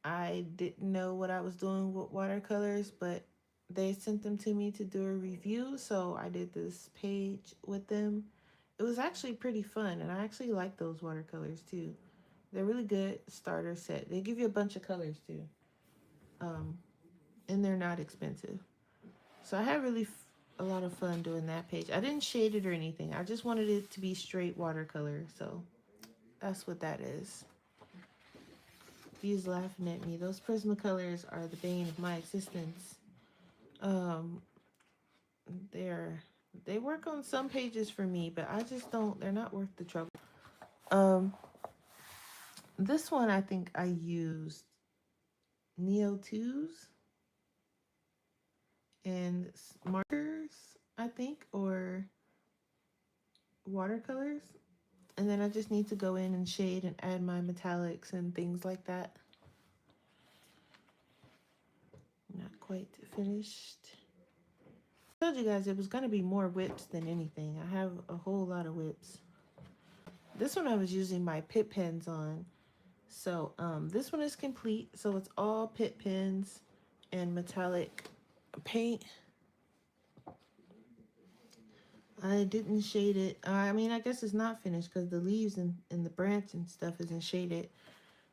I didn't know what I was doing with watercolors, but they sent them to me to do a review, so I did this page with them. It was actually pretty fun, and I actually like those watercolors too. They're really good starter set. They give you a bunch of colors too. And they're not expensive. So I had really a lot of fun doing that page. I didn't shade it or anything. I just wanted it to be straight watercolor. So that's what that is. He's laughing at me. Those Prismacolors are the bane of my existence. They work on some pages for me, but I just don't, they're not worth the trouble. This one I think I used Neo 2s and markers, I think, or watercolors. And then I just need to go in and shade and add my metallics and things like that. Not quite finished. I told you guys it was going to be more whips than anything. I have a whole lot of whips. This one I was using my Pitt pens on. So this one is complete. So it's all Pitt pens and metallic paint. I didn't shade it. I mean, I guess it's not finished because the leaves and the branch and stuff isn't shaded.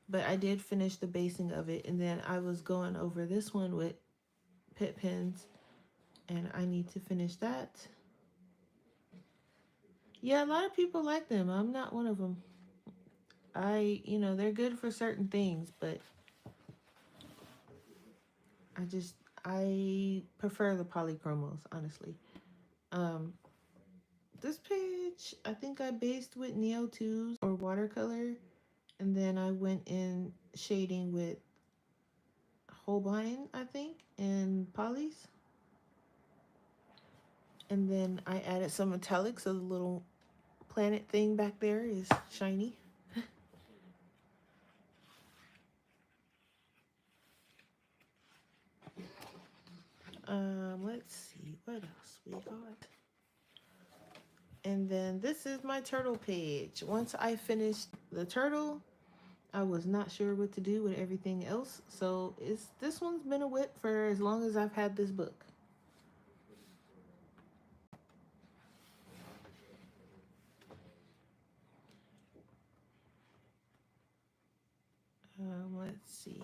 But I did finish the basing of it. And then I was going over this one with Pitt pens and I need to finish that. Yeah, a lot of people like them. I'm not one of them. You know, they're good for certain things, but I prefer the polychromos, honestly. Um, this page, I think I based with Neo 2s or watercolor, and then I went in shading with Holbein, I think, and polys. And then I added some metallic, so the little planet thing back there is shiny. Let's see what else we got. And then this is my turtle page. Once I finished the turtle, I was not sure what to do with everything else. So this one's been a whip for as long as I've had this book. Let's see.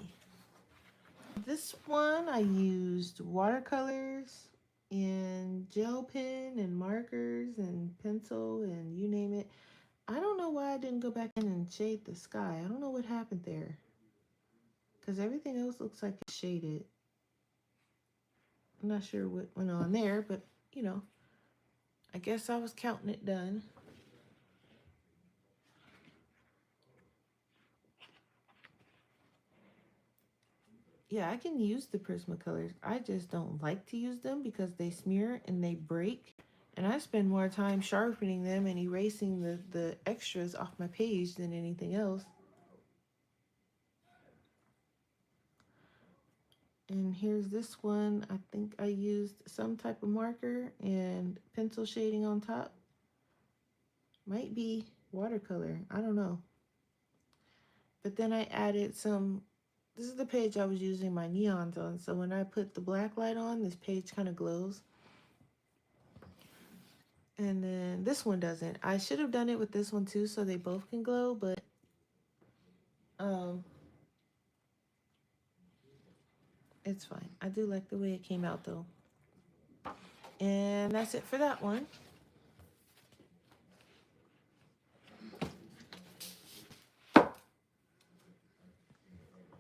This one I used watercolors and gel pen and markers and pencil and you name it. I don't know why I didn't go back in and shade the sky. I don't know what happened there. Because everything else looks like it's shaded. I'm not sure what went on there, but you know, I guess I was counting it done. Yeah, I can use the Prismacolors. I just don't like to use them because they smear and they break. And I spend more time sharpening them and erasing the extras off my page than anything else. And here's this one. I think I used some type of marker and pencil shading on top. Might be watercolor. I don't know. But then I added some, this is the page I was using my neons on. So when I put the black light on, this page kind of glows. And then this one doesn't. I should have done it with this one too so they both can glow, but it's fine. I do like the way it came out though. And that's it for that one.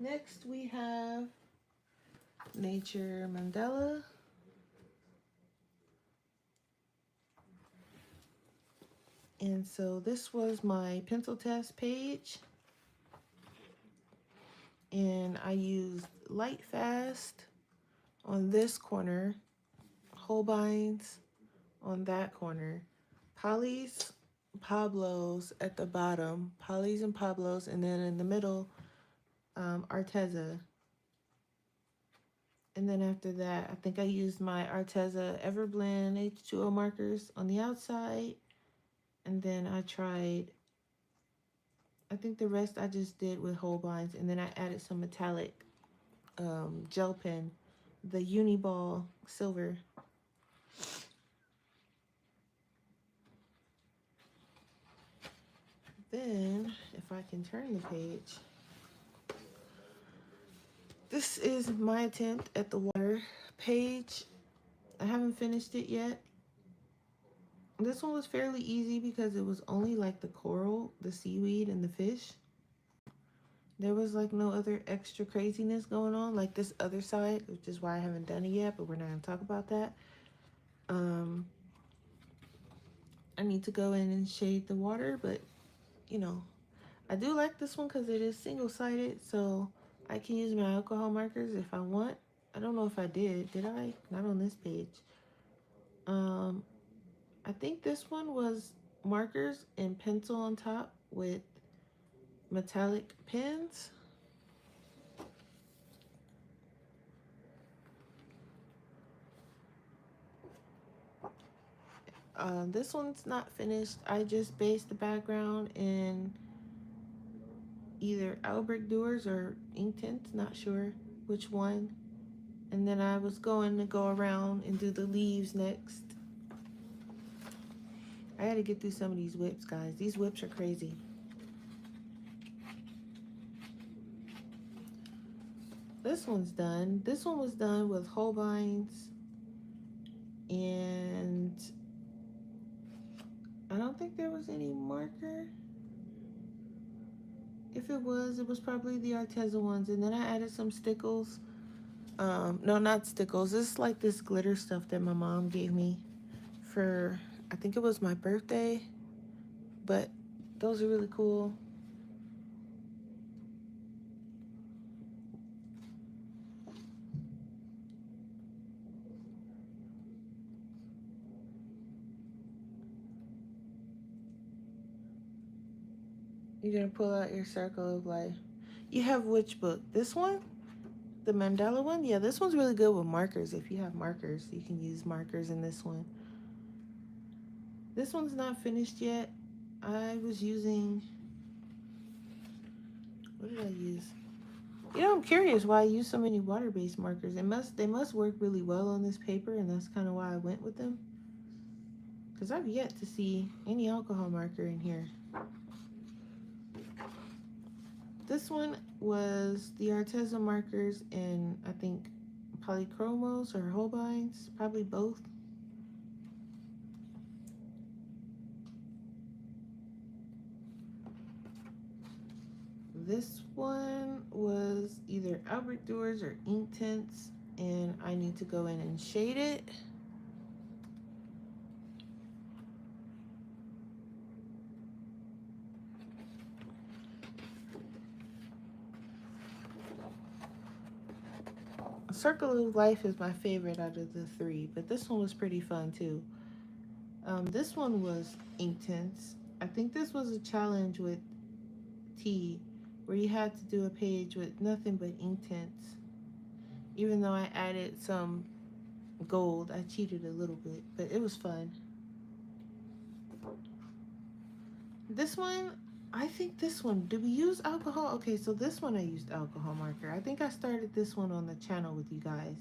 Next we have Nature Mandela. And so this was my pencil test page. And I used Light Fast on this corner, Holbeins on that corner, Polly's, Pablo's at the bottom, Polly's and Pablo's, and then in the middle, Arteza. And then after that, I think I used my Arteza Everblend H2O markers on the outside. And then I tried, I think the rest I just did with Holbeins. And then I added some metallic gel pen, the Uniball Silver. Then, if I can turn the page, this is my attempt at the water page. I haven't finished it yet. This one was fairly easy because it was only like the coral, the seaweed, and the fish. There was like no other extra craziness going on like this other side, which is why I haven't done it yet, but we're not going to talk about that. I need to go in and shade the water, but you know, I do like this one because it is single-sided, so I can use my alcohol markers if I want. I don't know if I did I? Not on this page. I think this one was markers and pencil on top with metallic pens. This one's not finished. I just based the background in either Albrecht Dürer or Inktense, not sure which one. And then I was going to go around and do the leaves next. I had to get through some of these whips, guys. These whips are crazy. This one's done. This one was done with Holbein's And I don't think there was any marker. If it was probably the Arteza ones. And then I added some stickles. No, not stickles. It's like this glitter stuff that my mom gave me for, I think it was my birthday. But those are really cool. You're gonna pull out your circle of life. You have which book? This one? The mandala one? Yeah, this one's really good with markers. If you have markers, you can use markers in this one. This one's not finished yet. I was using, what did I use? You know, I'm curious why I use so many water-based markers. They must work really well on this paper, and that's kind of why I went with them. Because I've yet to see any alcohol marker in here. This one was the Arteza markers in, I think, polychromos or Holbeins, probably both. This one was either Albert Doors or Inktense, and I need to go in and shade it. Circle of Life is my favorite out of the three, but this one was pretty fun too. This one was Inktense. I think this was a challenge with T, where you had to do a page with nothing but Inktense. Even though I added some gold, I cheated a little bit, but it was fun. This one, I think this one, did we use alcohol? Okay, so this one I used alcohol marker. I think I started this one on the channel with you guys.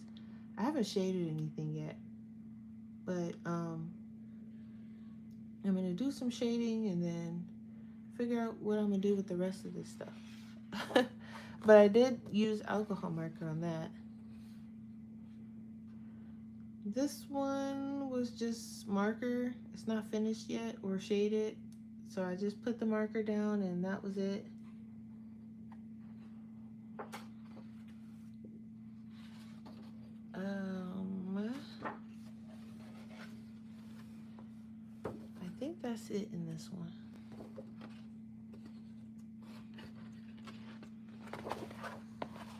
I haven't shaded anything yet, but I'm gonna do some shading and then figure out what I'm gonna do with the rest of this stuff. But I did use alcohol marker on that. This one was just marker. It's not finished yet or shaded. So I just put the marker down and that was it. I think that's it in this one.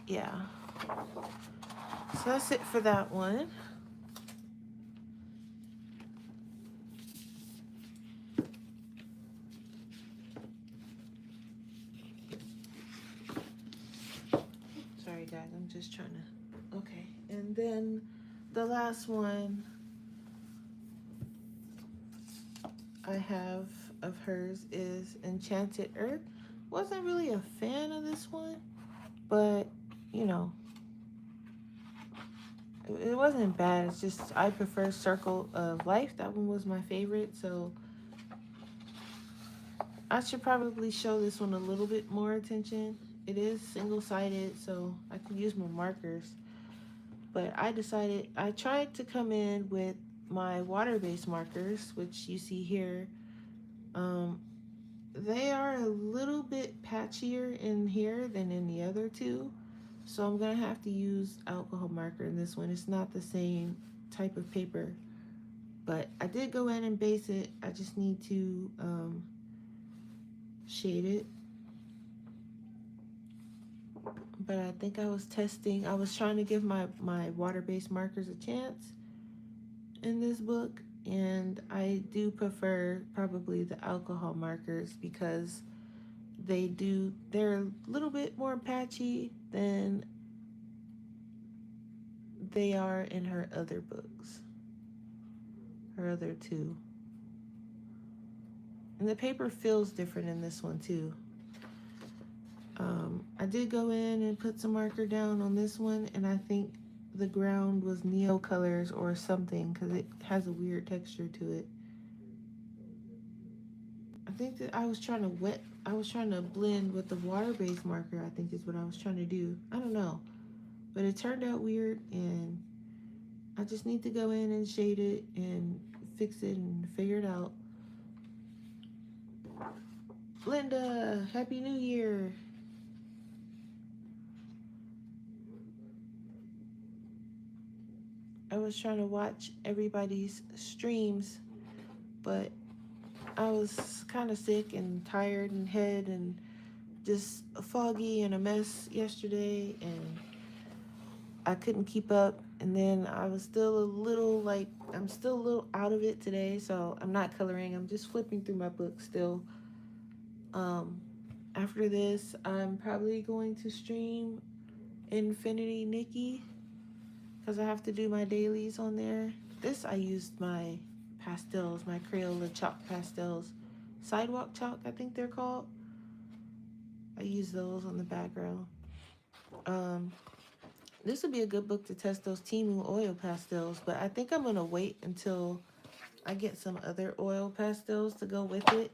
Yeah. So that's it for that one. Sorry guys, I'm just trying to, okay. And then the last one I have of hers is Enchanted Earth. Wasn't really a fan of this one, but you know, it wasn't bad. It's just I prefer Circle of Life. That one was my favorite, so I should probably show this one a little bit more attention. It is single-sided, so I could use my markers. But I decided, I tried to come in with my water-based markers, which you see here. They are a little bit patchier in here than in the other two. So I'm gonna have to use alcohol marker in this one. It's not the same type of paper. But I did go in and base it. I just need to shade it. But I think I was testing. I was trying to give my water-based markers a chance in this book. And I do prefer probably the alcohol markers because they're a little bit more patchy than they are in her other books. Her other two. And the paper feels different in this one too. I did go in and put some marker down on this one, and I think the ground was Neo colors or something because it has a weird texture to it. I think that I was trying to blend with the water-based marker, I think is what I was trying to do. I don't know. But it turned out weird, and I just need to go in and shade it and fix it and figure it out. Linda, Happy New Year. I was trying to watch everybody's streams, but I was kind of sick and tired and head and just foggy and a mess yesterday, and I couldn't keep up. And then I was still a little like, I'm still a little out of it today, so I'm not coloring. I'm just flipping through my book still. Um, After this, I'm probably going to stream Infinity Nikki because I have to do my dailies on there. This, I used my pastels, my Crayola chalk pastels. Sidewalk chalk, I think they're called. I use those on the background. Um, this would be a good book to test those Timu oil pastels, but I think I'm going to wait until I get some other oil pastels to go with it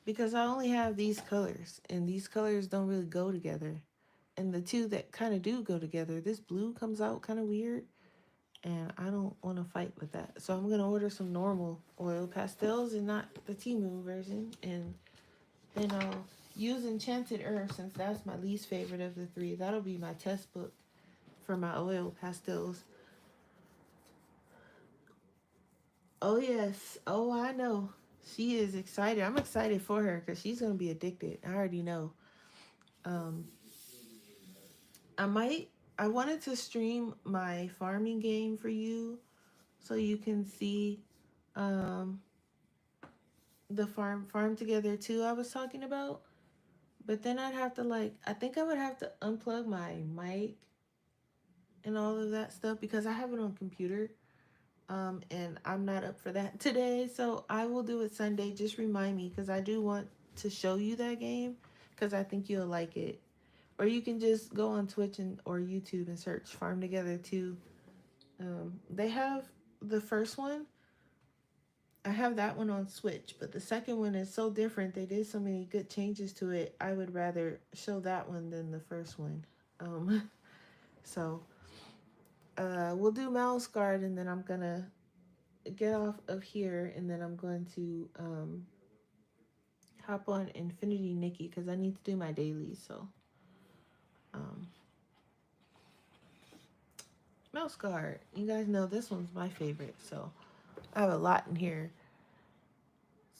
because I only have these colors, and these colors don't really go together. And the two that kind of do go together, this blue comes out kind of weird, and I don't want to fight with that. So I'm going to order some normal oil pastels and not the Timu version, and then I'll use Enchanted Earth since that's my least favorite of the three. That'll be my test book for my oil pastels. Oh, yes. Oh, I know. She is excited. I'm excited for her because she's going to be addicted. I already know. Um, I wanted to stream my farming game for you so you can see um, the farm together too I was talking about. But then I'd have to I think I would have to unplug my mic and all of that stuff because I have it on computer. And I'm not up for that today, so I will do it Sunday. Just remind me because I do want to show you that game because I think you'll like it. Or you can just go on Twitch or YouTube and search Farm Together 2. They have the first one. I have that one on Switch, but the second one is so different. They did so many good changes to it. I would rather show that one than the first one. So we'll do Mouse Guard, and then I'm gonna get off of here, and then I'm going to hop on Infinity Nikki because I need to do my dailies. So um, Mouse Guard, you guys know this one's my favorite, so I have a lot in here.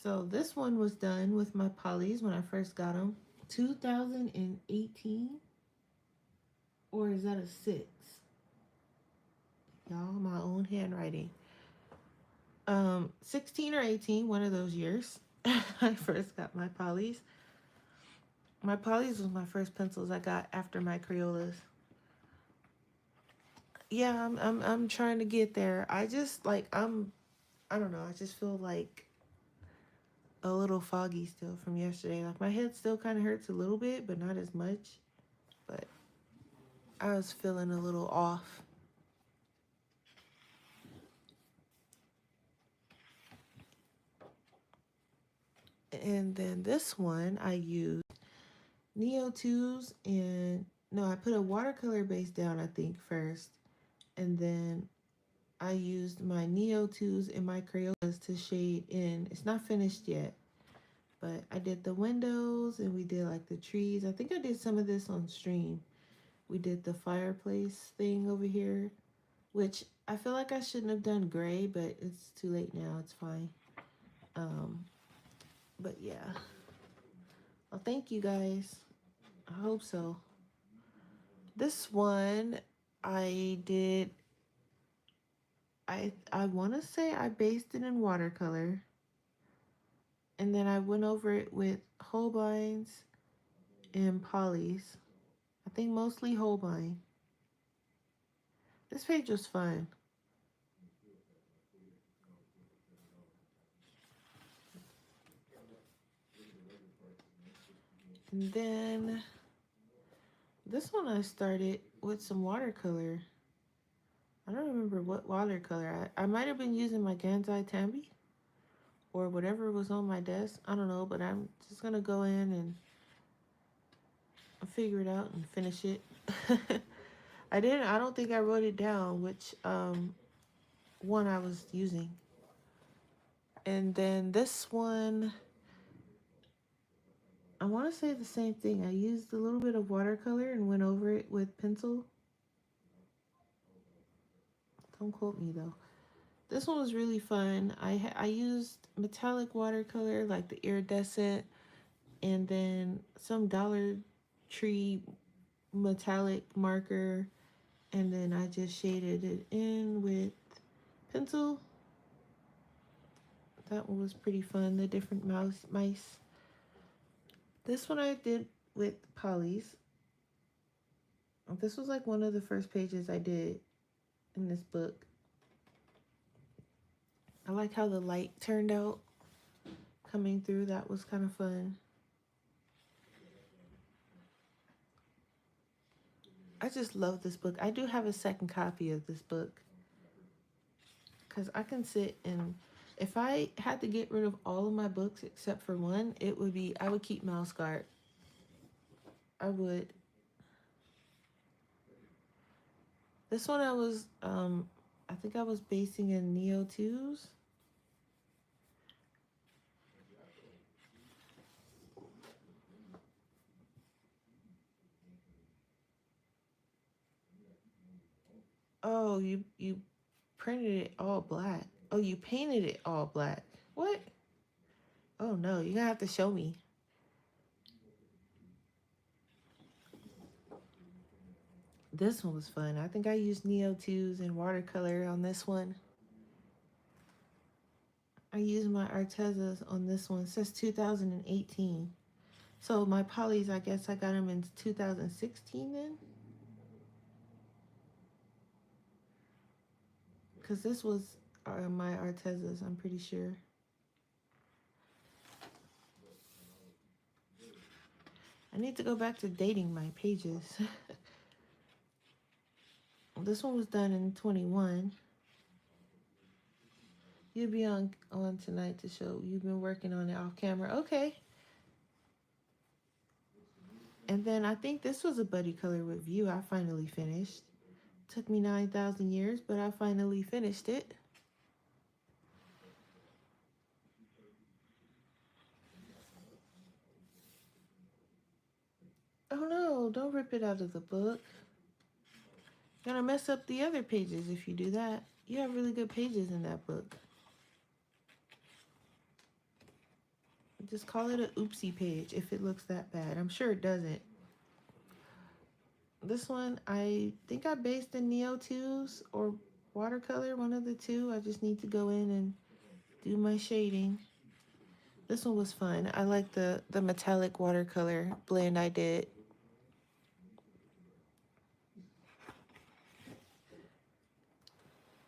So this one was done with my polys when I first got them. 2018, or is that a 6? Y'all, my own handwriting. 16 or 18, one of those years. I first got my polys. My polys was my first pencils I got after my Crayolas. Yeah, I'm trying to get there. I just I don't know. I just feel like a little foggy still from yesterday. Like my head still kind of hurts a little bit, but not as much. But I was feeling a little off. And then this one I used Neo 2s and no, I put a watercolor base down I think first. And then I used my Neo 2s and my Crayolas to shade in. It's not finished yet, but I did the windows and we did like the trees. I think I did some of this on stream. We did the fireplace thing over here, which I feel like I shouldn't have done gray, but it's too late now. It's fine. But yeah. Well, thank you guys. I hope so. This one I did, I want to say I based it in watercolor. And then I went over it with Holbeins and polys. I think mostly Holbein. This page was fun. And then this one I started with some watercolor. I don't remember what watercolor. I might have been using my Gansai Tambi or whatever was on my desk. I don't know, but I'm just going to go in and figure it out and finish it. I don't think I wrote it down, which one I was using. And then this one, I want to say the same thing. I used a little bit of watercolor and went over it with pencil. Don't quote me though. This one was really fun. I used metallic watercolor like the iridescent, and then some Dollar Tree metallic marker, and then I just shaded it in with pencil. That one was pretty fun. The different mice. This one I did with polys. This was like one of the first pages I did in this book. I like how the light turned out coming through. That was kind of fun. I just love this book. I do have a second copy of this book because I can sit and if I had to get rid of all of my books except for one, it would be I would keep Mouse Guard. I would. This one I think I was basing in Neo 2s. Oh, you printed it all black. Oh, you painted it all black. What? Oh no, you're gonna have to show me. This one was fun. I think I used Neo 2s and watercolor on this one. I used my Artezas on this one. It says 2018. So my polys, I guess I got them in 2016 then? Because this was my Artezas, I'm pretty sure. I need to go back to dating my pages. This one was done in 21. You'll be on tonight to show you've been working on it off camera. Okay. And then I think this was a buddy color review I finally finished. Took me 9,000 years, but I finally finished it. Oh no, don't rip it out of the book. You're gonna mess up the other pages if you do that. You have really good pages in that book. Just call it an oopsie page if it looks that bad. I'm sure it doesn't. This one, I think I based in Neo 2s or watercolor, one of the two. I just need to go in and do my shading. This one was fun. I like the metallic watercolor blend I did.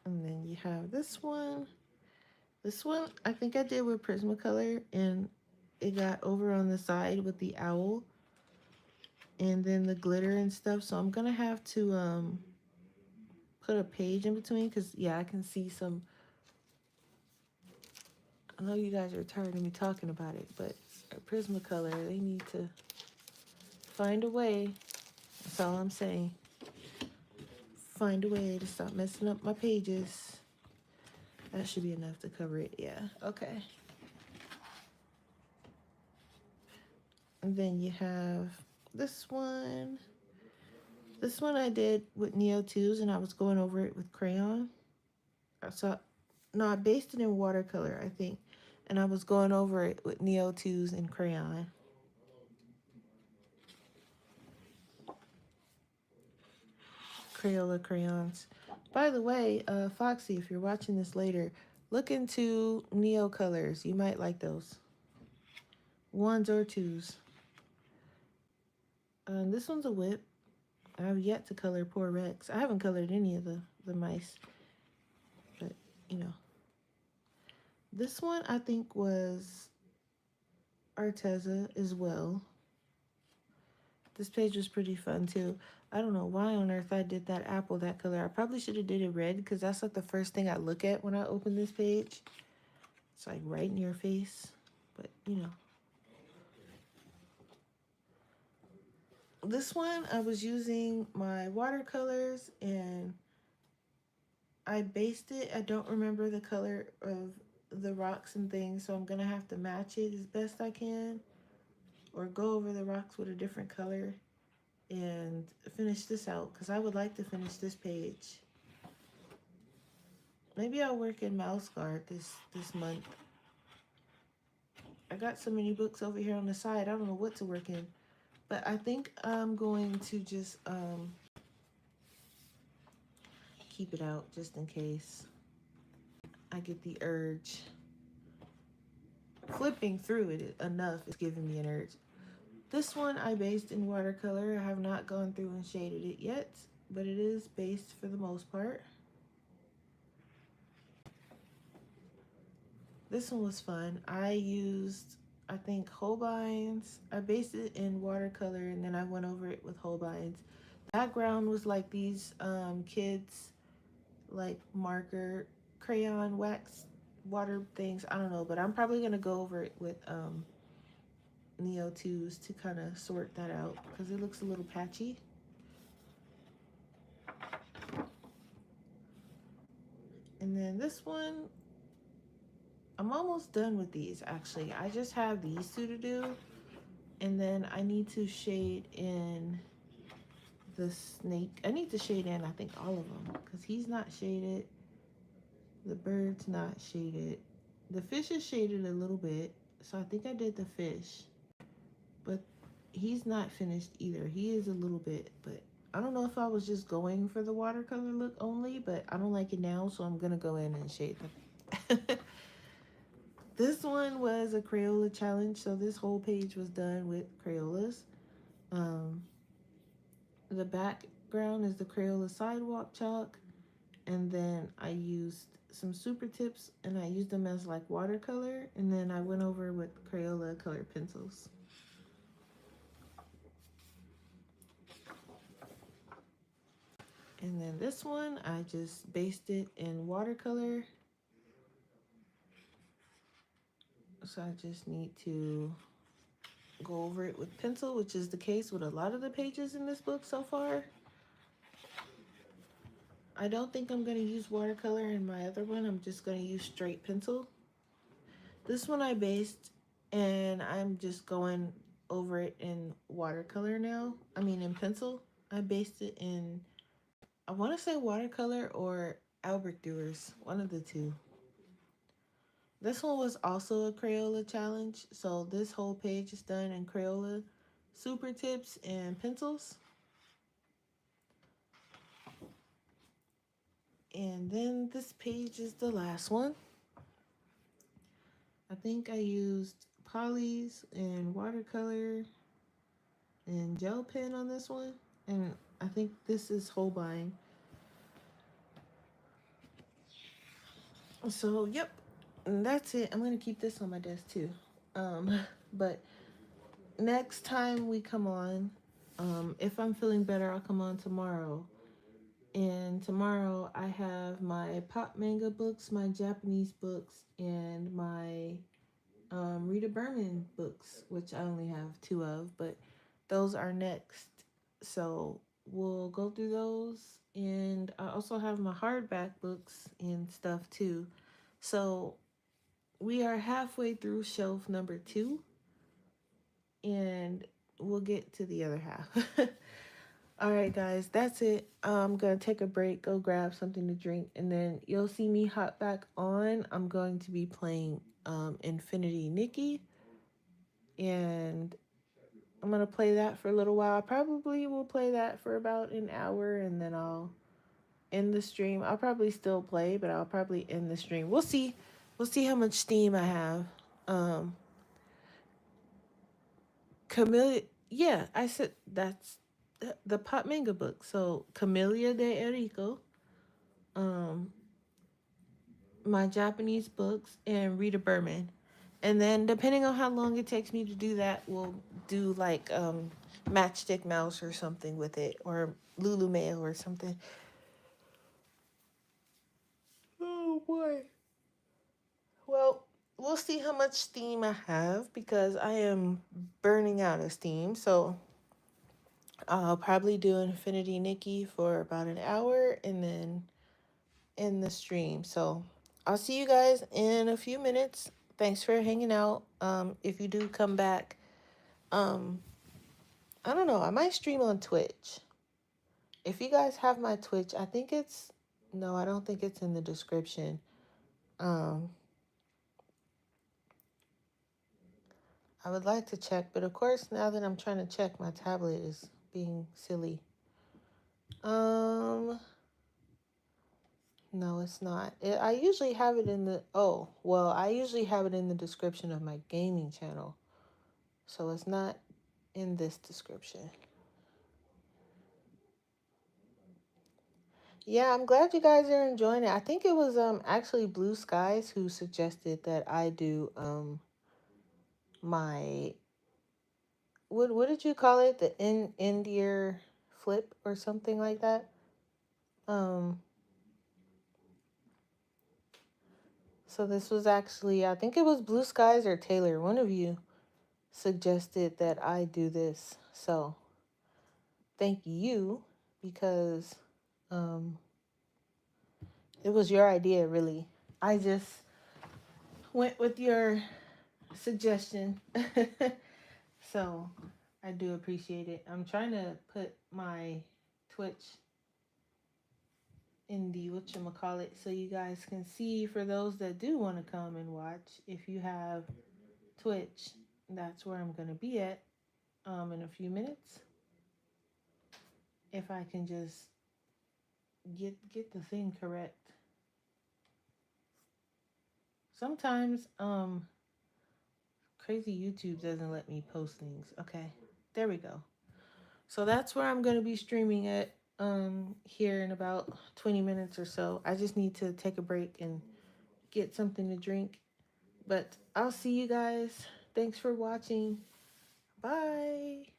And then you have this one. This one, I think I did with Prismacolor, and it got over on the side with the owl and then the glitter and stuff. So I'm gonna have to put a page in between because yeah, I can see some. I know you guys are tired of me talking about it, but Prismacolor, they need to find a way. That's all I'm saying. Find a way to stop messing up my pages. That should be enough to cover it. Yeah, okay. And then you have this one. This one I did with Neo 2s and I was going over it with crayon. No, I based it in watercolor, I think. And I was going over it with Neo 2s and crayon. Crayola crayons. By the way, Foxy, if you're watching this later, look into Neo colors. You might like those. 1s or 2s. This one's a whip. I have yet to color poor Rex. I haven't colored any of the mice. But, you know. This one I think was Arteza as well. This page was pretty fun too. I don't know why on earth I did that apple that color. I probably should have did it red because that's like the first thing I look at when I open this page. It's like right in your face. But, you know. This one I was using my watercolors and I based it. I don't remember the color of the rocks and things, so I'm gonna have to match it as best I can, or go over the rocks with a different color and finish this out, because I would like to finish this page. Maybe I'll work in mouse guard this month. I got so many books over here on the side, I don't know what to work in. But I think I'm going to just keep it out just in case I get the urge. Flipping through it enough is giving me an urge. This one I based in watercolor. I have not gone through and shaded it yet, but it is based for the most part. This one was fun. I used, I think, Holbein's. I based it in watercolor and then I went over it with Holbein's. Background was like these kids, like marker, crayon, wax, water things. I don't know, but I'm probably going to go over it with Neo 2s to kind of sort that out because it looks a little patchy. And then this one, I'm almost done with these actually. I just have these two to do. And then I need to shade in the snake. I need to shade in, I think, all of them because he's not shaded. The bird's not shaded. The fish is shaded a little bit. So I think I did the fish. But he's not finished either. He is a little bit, but I don't know if I was just going for the watercolor look only, but I don't like it now, so I'm gonna go in and shade them. This one was a Crayola challenge, so this whole page was done with Crayolas. The background is the Crayola sidewalk chalk, and then I used some super tips and I used them as like watercolor, and then I went over with Crayola colored pencils. And then this one, I just based it in watercolor. So I just need to go over it with pencil, which is the case with a lot of the pages in this book so far. I don't think I'm going to use watercolor in my other one. I'm just going to use straight pencil. This one I based, and I'm just going over it in watercolor now. I mean in pencil. I based it in, I want to say watercolor or Albert Doers, one of the two. This one was also a Crayola challenge, so this whole page is done in Crayola super tips and pencils. And then this page is the last one. I think I used polys and watercolor and gel pen on this one, and I think this is Holbein. So yep, and that's it. I'm gonna keep this on my desk too. But next time we come on, if I'm feeling better, I'll come on tomorrow. And tomorrow I have my pop manga books, my Japanese books, and my Rita Berman books, which I only have 2 of, but those are next. So we'll go through those. And I also have my hardback books and stuff too. So we are halfway through shelf number 2, and we'll get to the other half. All right, guys, that's it. I'm going to take a break, go grab something to drink, and then you'll see me hop back on. I'm going to be playing Infinity Nikki, and I'm going to play that for a little while. I probably will play that for about an hour, and then I'll end the stream. I'll probably still play, but I'll probably end the stream. We'll see. We'll see how much steam I have. Camellia, yeah, I said that's the pop manga book. So Camellia de Enrico, um, my Japanese books, and Rita Berman. And then depending on how long it takes me to do that, we'll do like Matchstick Mouse or something with it, or Lulu Mail or something. Oh boy. Well, we'll see how much steam I have because I am burning out of steam. So I'll probably do Infinity Nikki for about an hour and then in the stream. So I'll see you guys in a few minutes. Thanks for hanging out. If you do come back, um, I don't know, I might stream on Twitch. If you guys have my Twitch, I think it's, no, I don't think it's in the description. Um, I would like to check, but of course, now that I'm trying to check, my tablet is being silly. No, it's not. I usually have it in the, I usually have it in the description of my gaming channel. So it's not in this description. Yeah, I'm glad you guys are enjoying it. I think it was actually Blue Skies who suggested that I do my, what did you call it? The end year flip or something like that. So this was actually, I think it was Blue Skies or Taylor, one of you suggested that I do this. So thank you, because it was your idea, really. I just went with your suggestion. So I do appreciate it. I'm trying to put my Twitch in the whatchamacallit so you guys can see, for those that do want to come and watch. If you have Twitch, that's where I'm going to be at in a few minutes. If I can just get the thing correct. Sometimes crazy YouTube doesn't let me post things. Okay, there we go. So that's where I'm going to be streaming at here in about 20 minutes or so. I just need to take a break and get something to drink. But I'll see you guys. Thanks for watching. Bye.